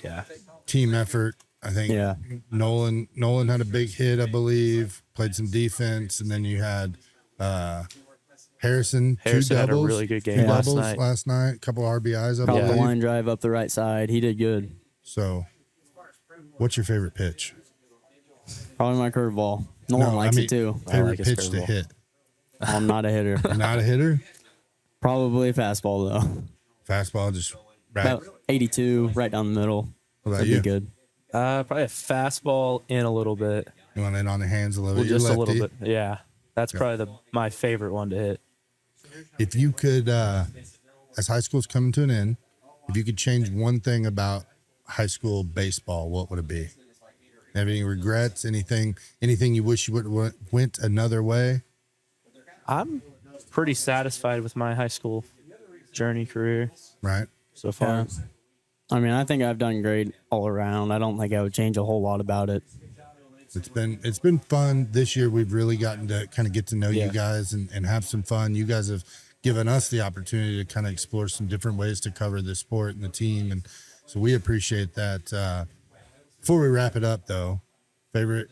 Yeah. Team effort. I think Yeah. Nolan had a big hit, I believe. Played some defense, and then you had Harrison Harrison two had a doubles, really good game two last doubles night. last night. A couple RBIs, I Caught the believe. line drive up the right side. He did good. So, what's your favorite pitch? Probably my curveball. Nolan likes it too. Favorite like his pitch to curveball. hit. I'm not a hitter. Not a hitter. Probably a fastball though. Fastball, just right. About 82, right down the middle. What about That'd you? be good. Probably a fastball in a little bit. You want it on the hands a little Well, bit. You're just a little lefty. bit. Yeah. That's probably my favorite one to hit. If you could, as high school's coming to an end, if you could change one thing about high school baseball, what would it be? Have any regrets? Anything you wish you would went another way? I'm pretty satisfied with my high school career Right. so far. Yeah. I mean, I think I've done great all around. I don't think I would change a whole lot about it. It's been fun this year. We've really gotten to kind of get to know you Yeah. guys and have some fun. You guys have given us the opportunity to kind of explore some different ways to cover the sport and the team. And So we appreciate that. Before we wrap it up, though, favorite.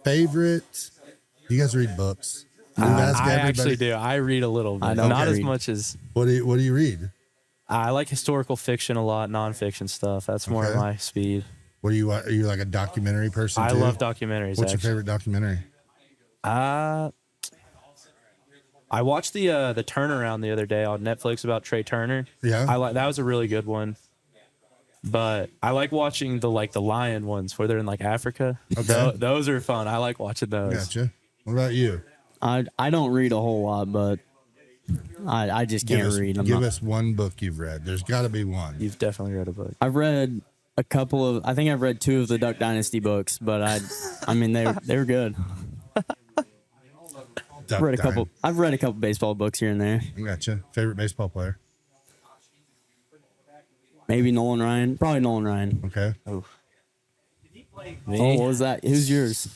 You guys read books? We've asked I everybody- actually do. I read a little bit. I don't Not as read. much as What do you read? I like historical fiction a lot, nonfiction stuff. That's more Okay. my speed. What do you? Are you like a documentary person? I too? love documentaries. What's actually. your favorite documentary? I watched the turnaround the other day on Netflix about Trey Turner. Yeah. That was a really good one. But I like watching the lion ones where they're in like Africa. Okay. Those are fun. I like watching those. Gotcha. What about you? I don't read a whole lot, but I just can't read. Give us one book you've read. There's got to be one. You've definitely read a book. I've read a couple of. I think I've read 2 of the Duck Dynasty books, but I mean they were good. Duck I've read a couple baseball books here and there. Gotcha. Favorite baseball player? Maybe Nolan Ryan. Probably Nolan Ryan. Okay. Oh, what was that? Who's yours?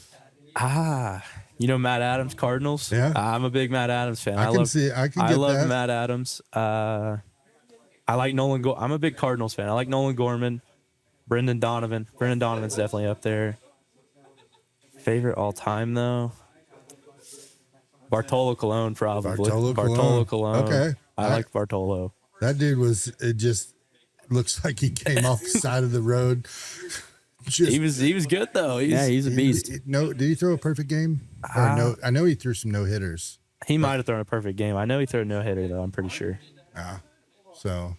You know Matt Adams, Cardinals? Yeah. I'm a big Matt Adams fan. I can get I love that. Matt Adams. I like Nolan. I'm a big Cardinals fan. I like Nolan Gorman, Brendan Donovan. Brendan Donovan's definitely up there. Favorite all time though? Bartolo Colon probably. Bartolo Colon. Okay. I like Bartolo. That dude it just looks like he came off the side of the road. He was good though. He's a beast. Did he throw a perfect game? Or no, I know he threw some no hitters. He might have thrown a perfect game. I know he threw a no hitter though. I'm pretty sure. So,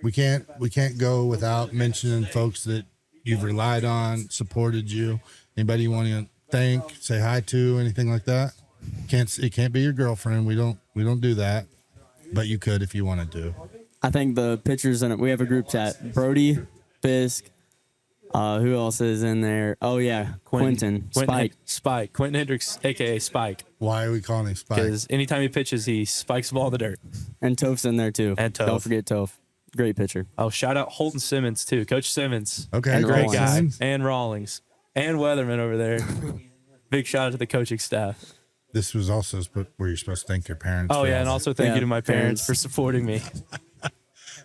we can't go without mentioning folks that you've relied on, supported you. Anybody you want to thank, say hi to, anything like that? It can't be your girlfriend. We don't do that, but you could if you wanted to. I think the pitchers in it. We have a group chat. Brody, Fisk. Who else is in there? Oh yeah, Quentin Spike. Quentin Hendricks, aka Spike. Why are we calling him Spike? Because anytime he pitches, he spikes the ball in the dirt. And Toph's in there too. And Toph. Don't forget Toph. Great pitcher. Oh, shout out Holton Simmons too, Coach Simmons. Okay, And Great Rawlings. guy. And Rawlings. And Weatherman over there. Big shout out to the coaching staff. This was also where you're supposed to thank your parents. Oh for yeah, all and that. also thank you to my parents parents. for supporting me.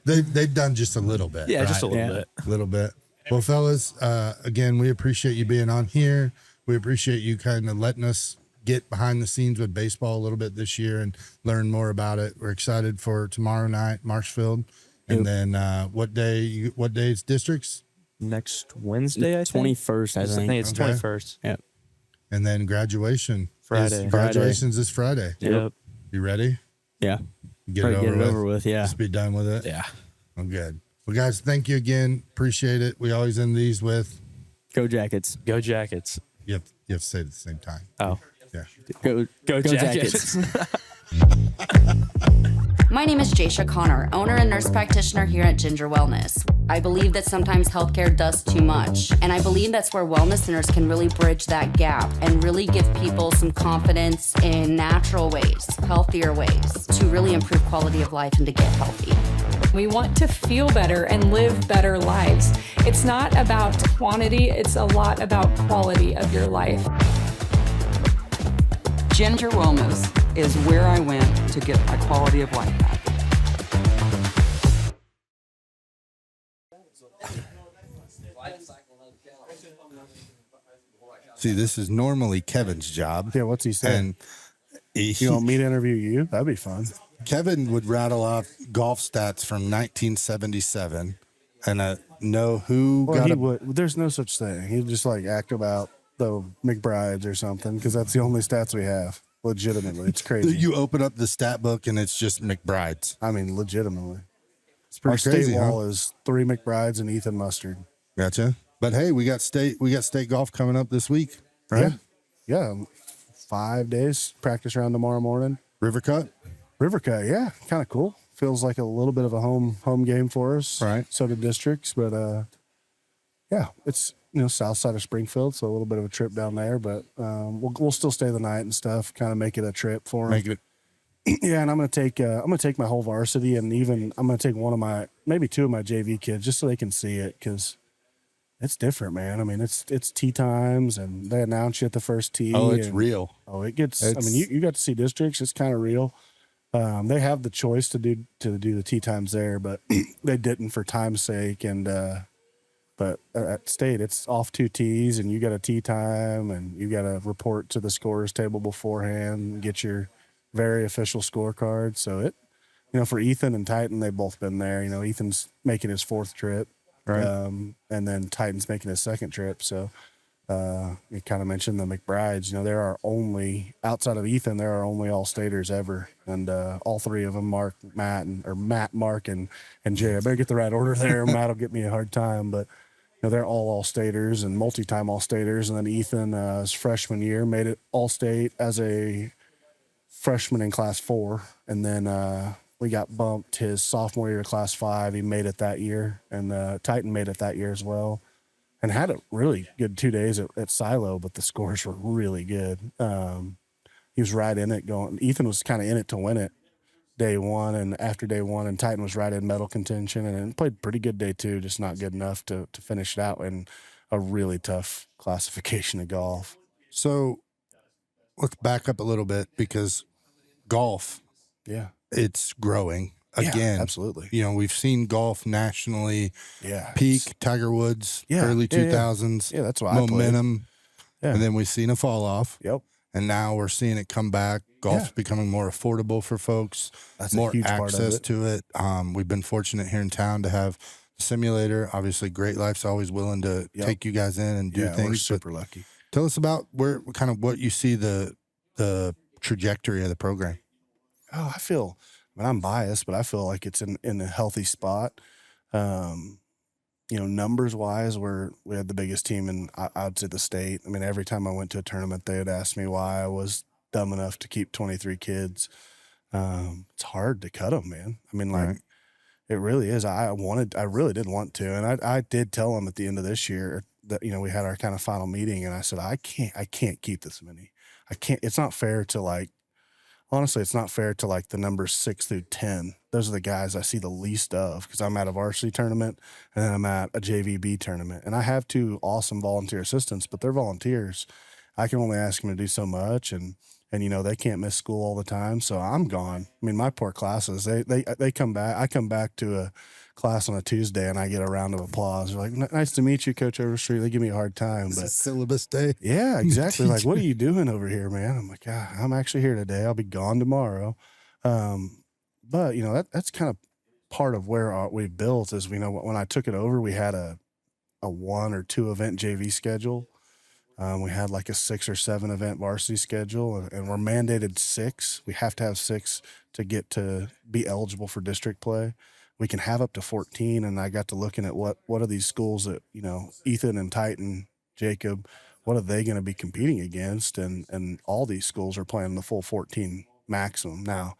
They've done just a little bit. Yeah, just a right? little bit. A little bit. Well, fellas, again, we appreciate you being on here. We appreciate you kind of letting us get behind the scenes with baseball a little bit this year and learn more about it. We're excited for tomorrow night, Marshfield. And then what day's districts? Next Wednesday, I think. 21st, I I think think. it's Okay. 21st. Yep. And then graduation. Friday. Graduation's this Friday. Yep. You ready? Yeah. Get Probably it get over it with. over with. Yeah. Just be done with it. Yeah. Oh, good. Well, guys, thank you again. Appreciate it. We always end these with Go Jackets. Go Jackets. you have to say it at the same time. Oh. Yeah. Go Jackets. My name is Jaysha Connor, owner and nurse practitioner here at Ginger Wellness. I believe that sometimes healthcare does too much, and I believe that's where wellness centers can really bridge that gap and really give people some confidence in natural ways, healthier ways, to really improve quality of life and to get healthy. We want to feel better and live better lives. It's not about quantity, it's a lot about quality of your life. Ginger Wellness is where I went to get my quality of life back. See, this is normally Kevin's job. Yeah, what's he saying? And You want me to interview you? That'd be fun. Kevin would rattle off golf stats from 1977 and know who Well, got he a would. There's no such thing. He'd just like act about the McBrides or something because that's the only stats we have. Legitimately, it's crazy. You open up the stat book and it's just McBride's. I mean, legitimately. It's Our pretty state crazy, wall huh? is 3 McBrides and Ethan Mustard. Gotcha. But hey, we got state golf coming up this week, right? Yeah. 5 days practice round tomorrow morning. River Cut. River Cut, yeah, kind of cool. Feels like a little bit of a home game for us. Right. So do districts, but yeah, it's south side of Springfield, so a little bit of a trip down there. But we'll still stay the night and stuff. Kind of make it a trip for them. Make it. Yeah, and I'm gonna take my whole varsity, and even I'm gonna take maybe 2 of my JV kids just so they can see it because it's different, man. I mean, it's tee times, and they announce you at the first tee. Oh, it's and, real. Oh, it gets. I mean, you got to see districts. It's kind of real. They have the choice to do the tee times there, but they didn't for time's sake. And but at state, it's off 2 tees, and you got a tee time, and you got to report to the scorers table beforehand, and get your very official scorecard. So it, for Ethan and Titan, they've both been there. Ethan's making his 4th trip, Right. and then Titan's making his 2nd trip. So you kind of mentioned the McBrides. There are only, outside of Ethan, there are only all-staters ever, and all 3 of them, Matt, Mark, and Jay. I better get the right order there. Matt will get me a hard time, but they're all-staters and multi-time all-staters. And then Ethan, his freshman year, made it all-state as a freshman in class 4, and then we got bumped his sophomore year to class 5. He made it that year, and Titan made it that year as well, and had a really good 2 days at Silo, but the scores were really good. He was right in it going. Ethan was kind of in it to win it day 1, and after day 1, and Titan was right in medal contention, and played pretty good day 2, just not good enough to finish it out in a really tough classification of golf. So let's back up a little bit, because golf, Yeah. it's growing again. Yeah, absolutely. We've seen golf nationally Yeah. peak, Tiger Woods, Yeah, early yeah, yeah. 2000s. Yeah, that's why I played. momentum. Yeah. And then we've seen a fall off. Yep. And now we're seeing it come back. Golf's Yeah. becoming more affordable for folks. That's a more huge part of access it. to it. We've been fortunate here in town to have the simulator. Obviously, Great Life's always willing to Yep. take you guys in and do Yeah, we're things. But super lucky. tell us about what you see the trajectory of the program. Oh, I'm biased, but I feel like it's in a healthy spot. Numbers wise, we had the biggest team in, I'd say, the state. I mean, every time I went to a tournament, they would ask me why I was dumb enough to keep 23 kids. It's hard to cut them, man. I mean, like, Right. It really is. I really did want to. And I did tell them at the end of this year that, we had our kind of final meeting, and I said, I can't keep this many. I can't, it's not fair to honestly, it's not fair to the numbers 6 through 10. Those are the guys I see the least of, because I'm at a varsity tournament and then I'm at a JVB tournament. And I have 2 awesome volunteer assistants, but they're volunteers. I can only ask them to do so much, and they can't miss school all the time. So I'm gone. I mean, my poor classes, they come back. I come back to a class on a Tuesday and I get a round of applause. They're like, nice to meet you, Coach Overstreet. They give me a hard time. It's But a syllabus day. yeah, exactly. Like, what are you doing over here, man? I'm like, I'm actually here today. I'll be gone tomorrow. But that's kind of part of where we've built is, when I took it over, we had a 1 or 2 event JV schedule. We had like a 6 or 7 event varsity schedule, and we're mandated 6. We have to have 6 to get to be eligible for district play. We can have up to 14. And I got to looking at what are these schools that, Ethan and Titan, Jacob, what are they going to be competing against? And all these schools are playing the full 14 maximum. Now,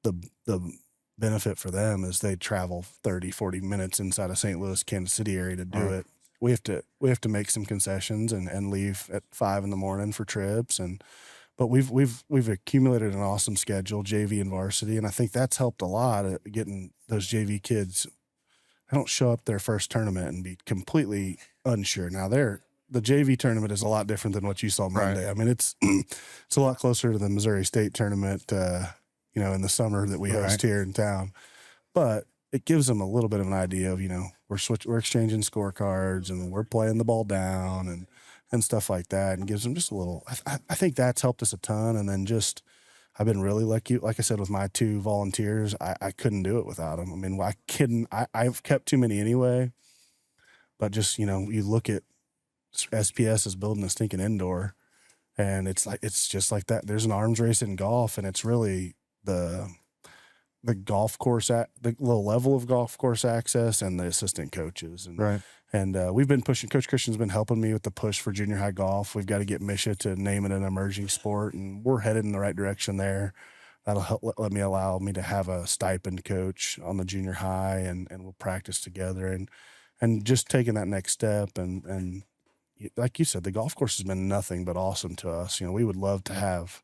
the benefit for them is they travel 30, 40 minutes inside of St. Louis, Kansas City area to do it. We have to make some concessions and leave at 5 a.m. for trips, but we've accumulated an awesome schedule, JV and varsity, and I think that's helped a lot at getting those JV kids. They don't show up their first tournament and be completely unsure. Now the JV tournament is a lot different than what you saw Monday. Right. I mean, it's a lot closer to the Missouri State tournament, in the summer that we host here in town, but it gives them a little bit of an idea of, we're exchanging scorecards and we're playing the ball down and stuff like that, and gives them just a little, I think that's helped us a ton. And then I've been really lucky. Like I said, with my 2 volunteers, I couldn't do it without them. I mean, I've kept too many anyway, but just, you look at SPS is building a stinking indoor, and it's just like that. There's an arms race in golf, and it's really the golf course the low level of golf course access and the assistant coaches, and we've been pushing. Coach Christian's been helping me with the push for junior high golf. We've got to get Misha to name it an emerging sport, and we're headed in the right direction there. That'll help allow me to have a stipend coach on the junior high, and we'll practice together and just taking that next step. And like you said, the golf course has been nothing but awesome to us. We would love to have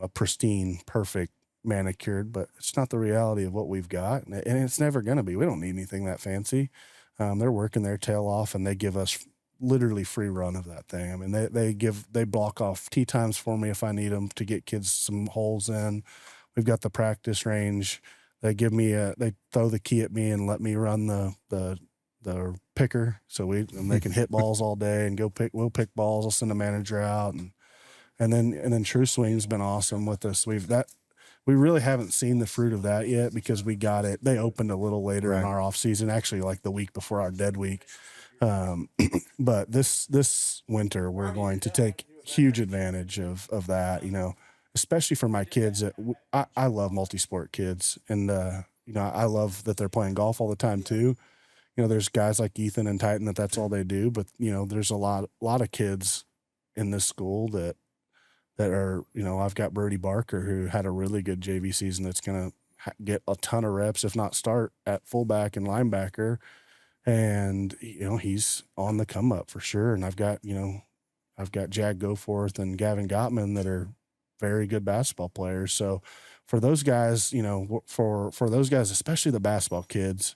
a pristine, perfect, manicured, but it's not the reality of what we've got, and it's never going to be. We don't need anything that fancy. They're working their tail off, and they give us literally free run of that thing. I mean, they block off tee times for me if I need them to get kids some holes in. we've got the practice range. They they throw the key at me and let me run the picker. So they can hit balls all day and we'll pick balls. I'll send the manager out and then True Swing's been awesome with us. We really haven't seen the fruit of that yet because we got it. They opened a little later in our off season, actually like the week before our dead week. But this winter we're going to take huge advantage of that, especially for my kids. I love multi-sport kids, and I love that they're playing golf all the time too. There's guys like Ethan and Titan that's all they do, but there's a lot of kids in this school that are, I've got Brody Barker, who had a really good JV season, that's going to get a ton of reps, if not start at fullback and linebacker. And, he's on the come up for sure. And I've got Jag Goforth and Gavin Gottman that are very good basketball players. So for those guys, for those guys, especially the basketball kids,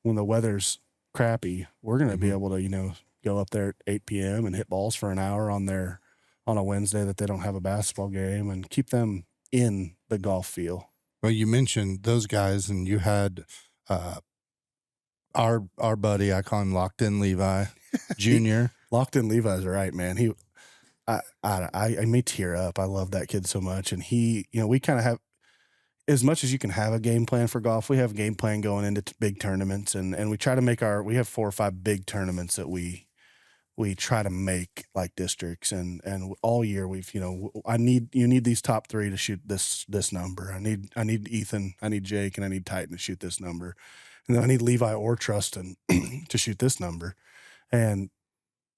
when the weather's crappy, we're going to be able to, go up there at 8 p.m. and hit balls for an hour on a Wednesday that they don't have a basketball game, and keep them in the golf feel. Well, you mentioned those guys, and you had our buddy, I call him Locked In Levi Jr. Locked In Levi's right, man. I may tear up. I love that kid so much. And we kind of have, as much as you can have a game plan for golf, we have a game plan going into big tournaments, and we try to we have 4 or 5 big tournaments that we try to make like districts, and all year we've, you need these top 3 to shoot this number. I need Ethan, I need Jake, and I need Titan to shoot this number. And then I need Levi or Trustin to shoot this number. And,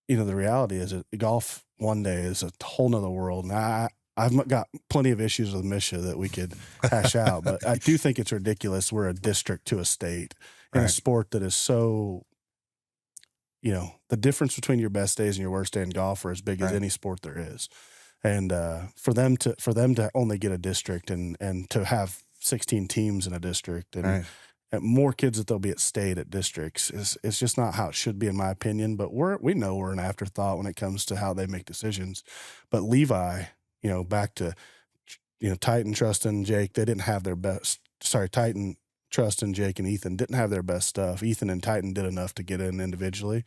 the reality is that golf one day is a whole nother world. And I've got plenty of issues with Misha that we could hash out, but I do think it's ridiculous. We're a district to a state in a sport that is so, the difference between your best days and your worst day in golf are as big as any sport there is. And for them to only get a district and to have 16 teams in a district and more kids that they'll be at state at districts is just not how it should be, in my opinion. But we know we're an afterthought when it comes to how they make decisions. But Levi, back to, Titan, Trustin, Jake, they didn't have their best. Sorry, Titan, Trustin, Jake, and Ethan didn't have their best stuff. Ethan and Titan did enough to get in individually.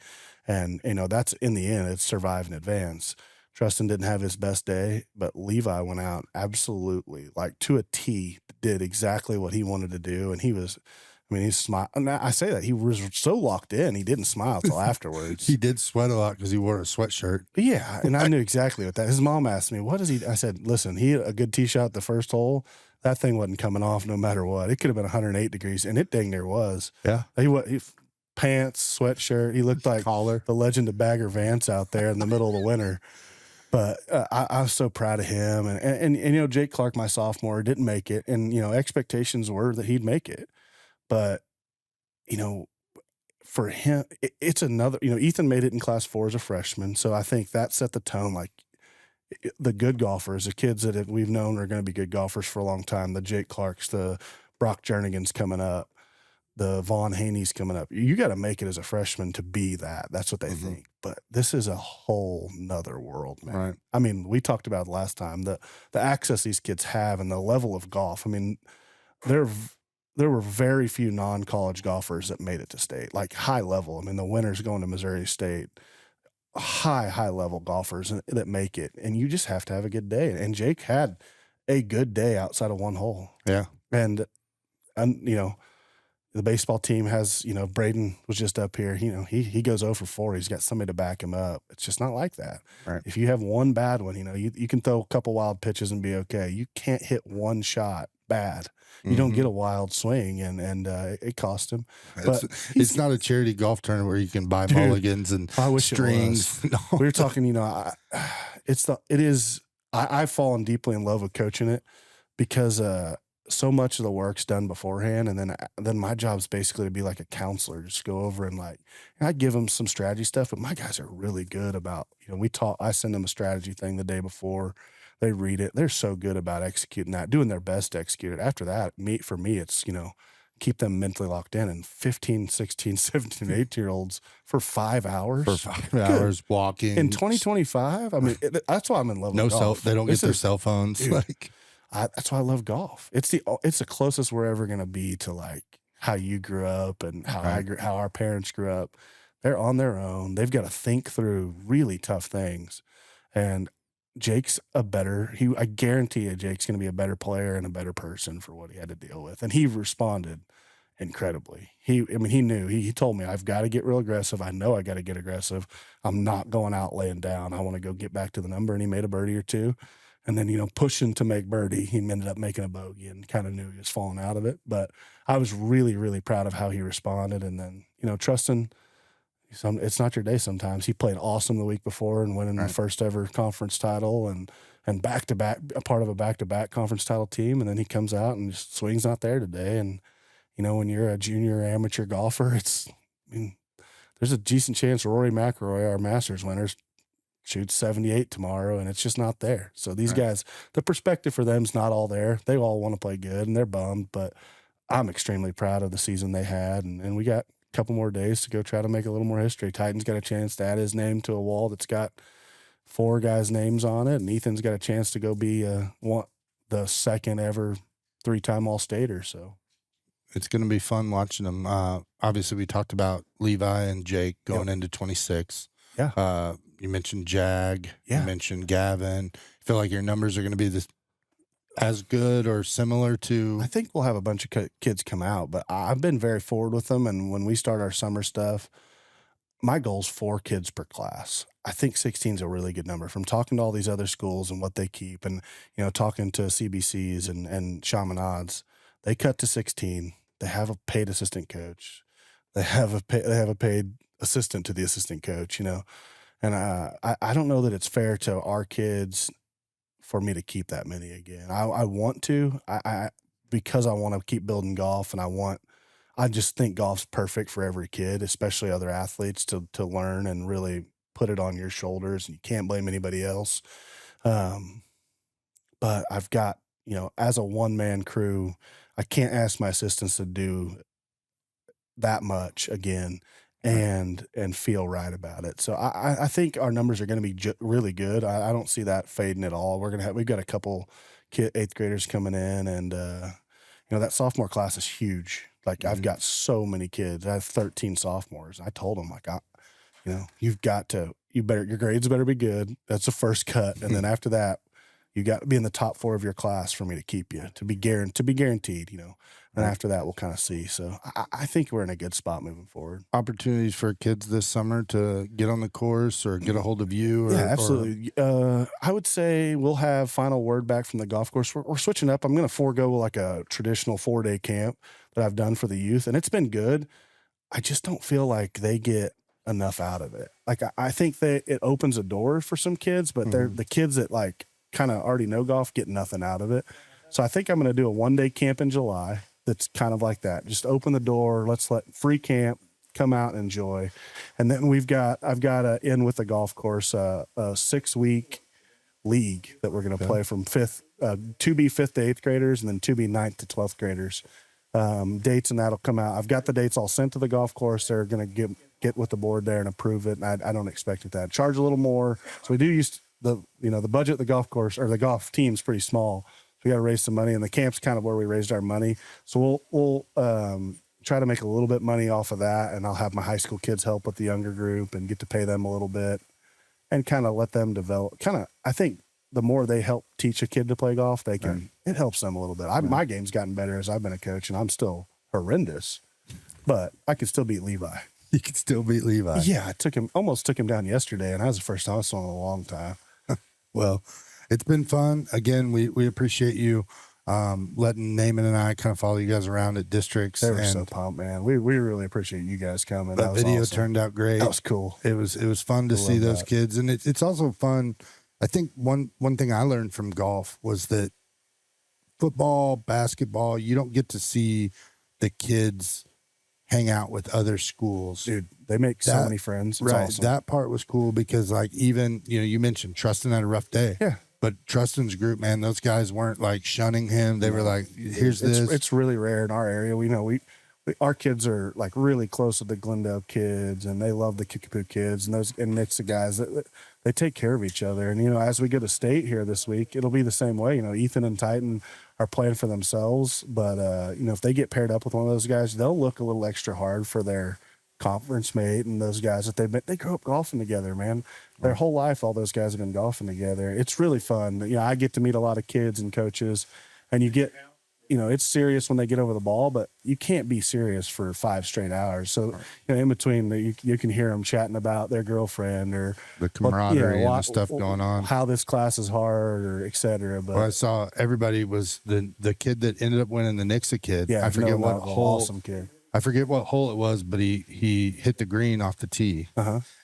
And, that's in the end, it's survive and advance. Trustin didn't have his best day, but Levi went out absolutely, like to a T, did exactly what he wanted to do. And he smiled. And I say that he was so locked in, he didn't smile till afterwards. He did sweat a lot because he wore a sweatshirt. Yeah, and I knew exactly what that. His mom asked me, "What is he?" I said, "Listen, he had a good tee shot the first hole. That thing wasn't coming off no matter what. It could have been 108 degrees, and it dang near was. Yeah, he pants, sweatshirt. He looked like collar, the legend of Bagger Vance out there in the middle of the winter." But I was so proud of him, and Jake Clark, my sophomore, didn't make it, and expectations were that he'd make it. But, for him, it's another, Ethan made it in class 4 as a freshman. So I think that set the tone. Like the good golfers, the kids that we've known are going to be good golfers for a long time. The Jake Clarks, the Brock Jernigans coming up, the Vaughn Haney's coming up. You got to make it as a freshman to be that. That's what they think. But this is a whole nother world, man. Right. I mean, we talked about last time, the access these kids have and the level of golf. I mean, there were very few non-college golfers that made it to state, like high level. I mean, the winners going to Missouri State, high level golfers that make it. And you just have to have a good day. And Jake had a good day outside of one hole. Yeah. And the baseball team has, Braden was just up here, he goes 0 for 4. He's got somebody to back him up. It's just not like that. Right. If you have one bad one, you can throw a couple wild pitches and be okay. You can't hit one shot bad. You don't get a wild swing, and it cost him. But it's not a charity golf tournament where you can buy mulligans and I wish strings. It was. We were talking, I've fallen deeply in love with coaching it because so much of the work's done beforehand, and then my job's basically to be like a counselor, just go over and I give them some strategy stuff, but my guys are really good about, I send them a strategy thing the day before. They read it. They're so good about executing that, doing their best to execute it. After that, for me, it's, keep them mentally locked in. And 15, 16, 17, 18-year-olds for 5 hours. For 5 hours walking. In 2025? I mean, that's why I'm in love with golf. They don't get their cell phones. Dude, that's why I love golf. It's the closest we're ever gonna be to like how you grew up and how our parents grew up. They're on their own. They've got to think through really tough things, and Jake's I guarantee you, Jake's gonna be a better player and a better person for what he had to deal with, and he responded incredibly. He knew. He told me, I've got to get real aggressive. I know I got to get aggressive. I'm not going out laying down. I want to go get back to the number. And he made a birdie or two. And then, pushing to make birdie, he ended up making a bogey and kind of knew he was falling out of it. But I was really, really proud of how he responded. And then, trusting it's not your day sometimes. He played awesome the week before and winning the first ever conference title and back-to-back, a part of a back-to-back conference title team. And then he comes out and just swing's not there today. And when you're a junior amateur golfer, there's a decent chance Rory McIlroy, our Masters winners, shoots 78 tomorrow, and it's just not there. So these guys, the perspective for them is not all there. They all want to play good, and they're bummed, but I'm extremely proud of the season they had, and we got a couple more days to go try to make a little more history. Titan's got a chance to add his name to a wall that's got 4 guys' names on it, and Ethan's got a chance to go be the second ever 3-time All-Stater, so. It's going to be fun watching them. Obviously, we talked about Levi and Jake going into 26. Yeah. You mentioned Jag. Yeah. You mentioned Gavin. I feel like your numbers are going to be as good or similar to. I think we'll have a bunch of kids come out, but I've been very forward with them. And when we start our summer stuff, my goal's 4 kids per class. I think 16 is a really good number. From talking to all these other schools and what they keep, and talking to CBCs and Chaminade's, they cut to 16. They have a paid assistant coach. They have a paid assistant to the assistant coach, And I don't know that it's fair to our kids for me to keep that many again. I want to, because I want to keep building golf, and I just think golf's perfect for every kid, especially other athletes, to learn and really put it on your shoulders, and you can't blame anybody else. But I've got, as a one-man crew, I can't ask my assistants to do that much again and feel right about it. So I think our numbers are going to be really good. I don't see that fading at all. We've got a couple 8th graders coming in, and that sophomore class is huge. Like I've got so many kids. I have 13 sophomores. I told them your grades better be good. That's the first cut, and then after that, you got to be in the top 4 of your class for me to keep you, to be guaranteed, And after that, we'll kind of see. So I think we're in a good spot moving forward. Opportunities for kids this summer to get on the course or get a hold of you? Yeah, absolutely. I would say we'll have final word back from the golf course. We're switching up. I'm going to forego like a traditional 4-day camp that I've done for the youth, and it's been good. I just don't feel like they get enough out of it. Like I think that it opens a door for some kids, but they're the kids that like kind of already know golf get nothing out of it. So I think I'm going to do a 1-day camp in July. That's kind of like that. Just open the door. Let's let free camp, come out and enjoy. And then I've got in with the golf course, a 6-week league that we're going to play from 2B 5th to 8th graders, and then 2B 9th to 12th graders. Dates, and that'll come out. I've got the dates all sent to the golf course. They're going to get with the board there and approve it. And I don't expect it to charge a little more. So we do use the budget of the golf course, or the golf team's pretty small. We got to raise some money, and the camp's kind of where we raised our money. So we'll try to make a little bit money off of that, and I'll have my high school kids help with the younger group and get to pay them a little bit and kind of let them develop. I think the more they help teach a kid to play golf, it helps them a little bit. My game's gotten better as I've been a coach, and I'm still horrendous, but I could still beat Levi. You could still beat Levi. Yeah, almost took him down yesterday, and that was the first time I saw him in a long time. Well, it's been fun. Again, we appreciate you letting Naaman and I kind of follow you guys around at districts. They were so pumped, man. We really appreciate you guys coming. That video awesome. Turned out great. That was cool. It was fun to see those kids, and it's also fun. I think one thing I learned from golf was that football, basketball, you don't get to see the kids hang out with other schools. Dude, they make so many friends. It's awesome. That part was cool because, like, even, you mentioned Trustin had a rough day. Yeah. But Trustin's group, man, those guys weren't like shunning him. They were like, here's this. It's really rare in our area. We our kids are like really close with the Glendale kids, and they love the Kickapoo kids, and Nick's the guys that they take care of each other. And as we go to state here this week, it'll be the same way. Ethan and Titan are playing for themselves, but if they get paired up with one of those guys, they'll look a little extra hard for their conference mate and those guys that they grew up golfing together, man. Their whole life, all those guys have been golfing together. It's really fun. I get to meet a lot of kids and coaches, and you get. It's serious when they get over the ball, but you can't be serious for 5 straight hours. So, in between, you can hear them chatting about their girlfriend or the camaraderie and the stuff going on, how this class is hard, or et cetera. But I saw everybody was the kid that ended up winning the Nixa kid. Yeah, I forget what hole. Awesome kid. I forget what hole it was, but he hit the green off the tee,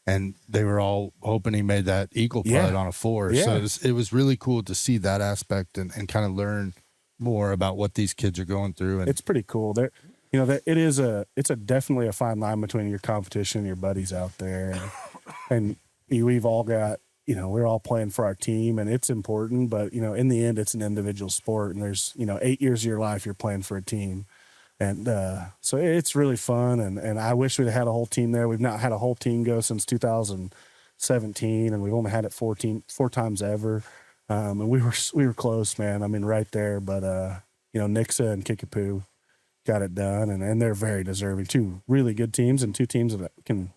and they were all hoping he made that eagle putt on a 4. Yeah. So it was really cool to see that aspect and kind of learn more about what these kids are going through. And it's pretty cool. That it's definitely a fine line between your competition and your buddies out there, and we've all got we're all playing for our team, and it's important. But in the end, it's an individual sport, and there's 8 years of your life you're playing for a team. And so it's really fun, and I wish we'd had a whole team there. We've not had a whole team go since 2017, and we've only had it 4 times ever. And we were close, man. I mean, right there. But Nixa and Kickapoo got it done, and they're very deserving. 2 really good teams, and 2 teams that can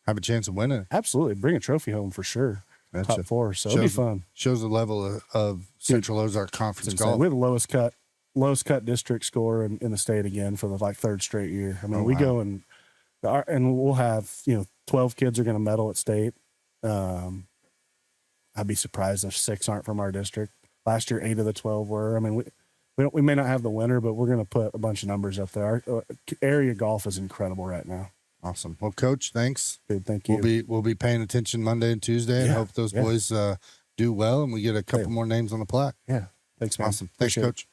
have a chance of winning. Absolutely, bring a trophy home for sure. Top 4, so it'll be fun. Shows the level of Central Ozark Conference golf. We have the lowest cut district score in the state again for the 3rd straight year. I mean, go and we'll have 12 kids are going to medal at state. I'd be surprised if 6 aren't from our district. Last year, 8 of the 12 were. I mean, we may not have the winner, but we're going to put a bunch of numbers up there. Our area golf is incredible right now. Awesome. Well, Coach, thanks. Dude, thank you. We'll be paying attention Monday and Tuesday, and hope those boys do well, and we get a couple more names on the plaque. Yeah. Thanks, man. Awesome. Thanks, Appreciate Coach.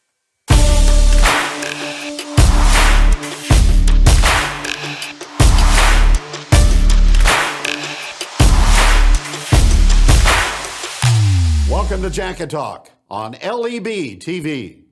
Welcome to Jacket Talk on LEB TV.